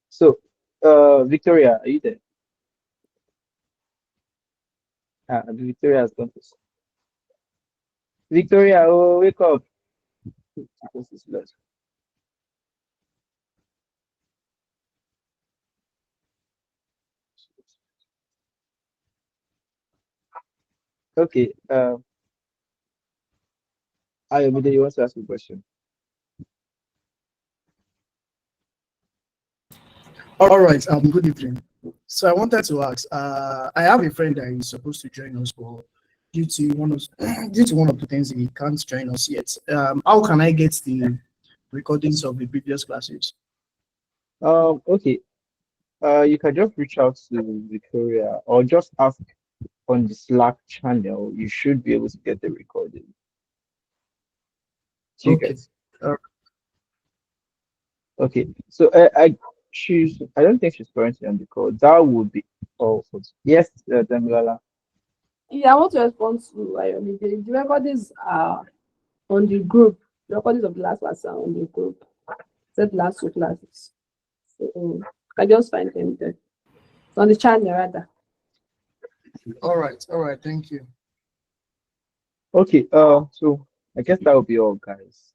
Speaker 2: So, Victoria, are you there? Victoria has gone to sleep. Victoria, oh, wake up. This is lost. Okay, Ayomide, you want to ask a question?
Speaker 9: All right. Good evening. So I wanted to ask. I have a friend that is supposed to join us, but due to one of due to one of the things, he can't join us yet. How can I get the recordings of the previous classes?
Speaker 2: Okay. You can just reach out to Victoria or just ask on the Slack channel. You should be able to get the recording. Do you
Speaker 9: Okay.
Speaker 2: get? Okay. So I don't think she's currently on the call. That would be all for yes, Damilala.
Speaker 7: Yeah, I want to respond to Ayomide. The recordings are on the group. The recordings of the last class are on the group. Except the last two classes. So I just find them there. It's on the channel rather.
Speaker 9: All right. Thank you.
Speaker 2: Okay. So I guess that would be all, guys.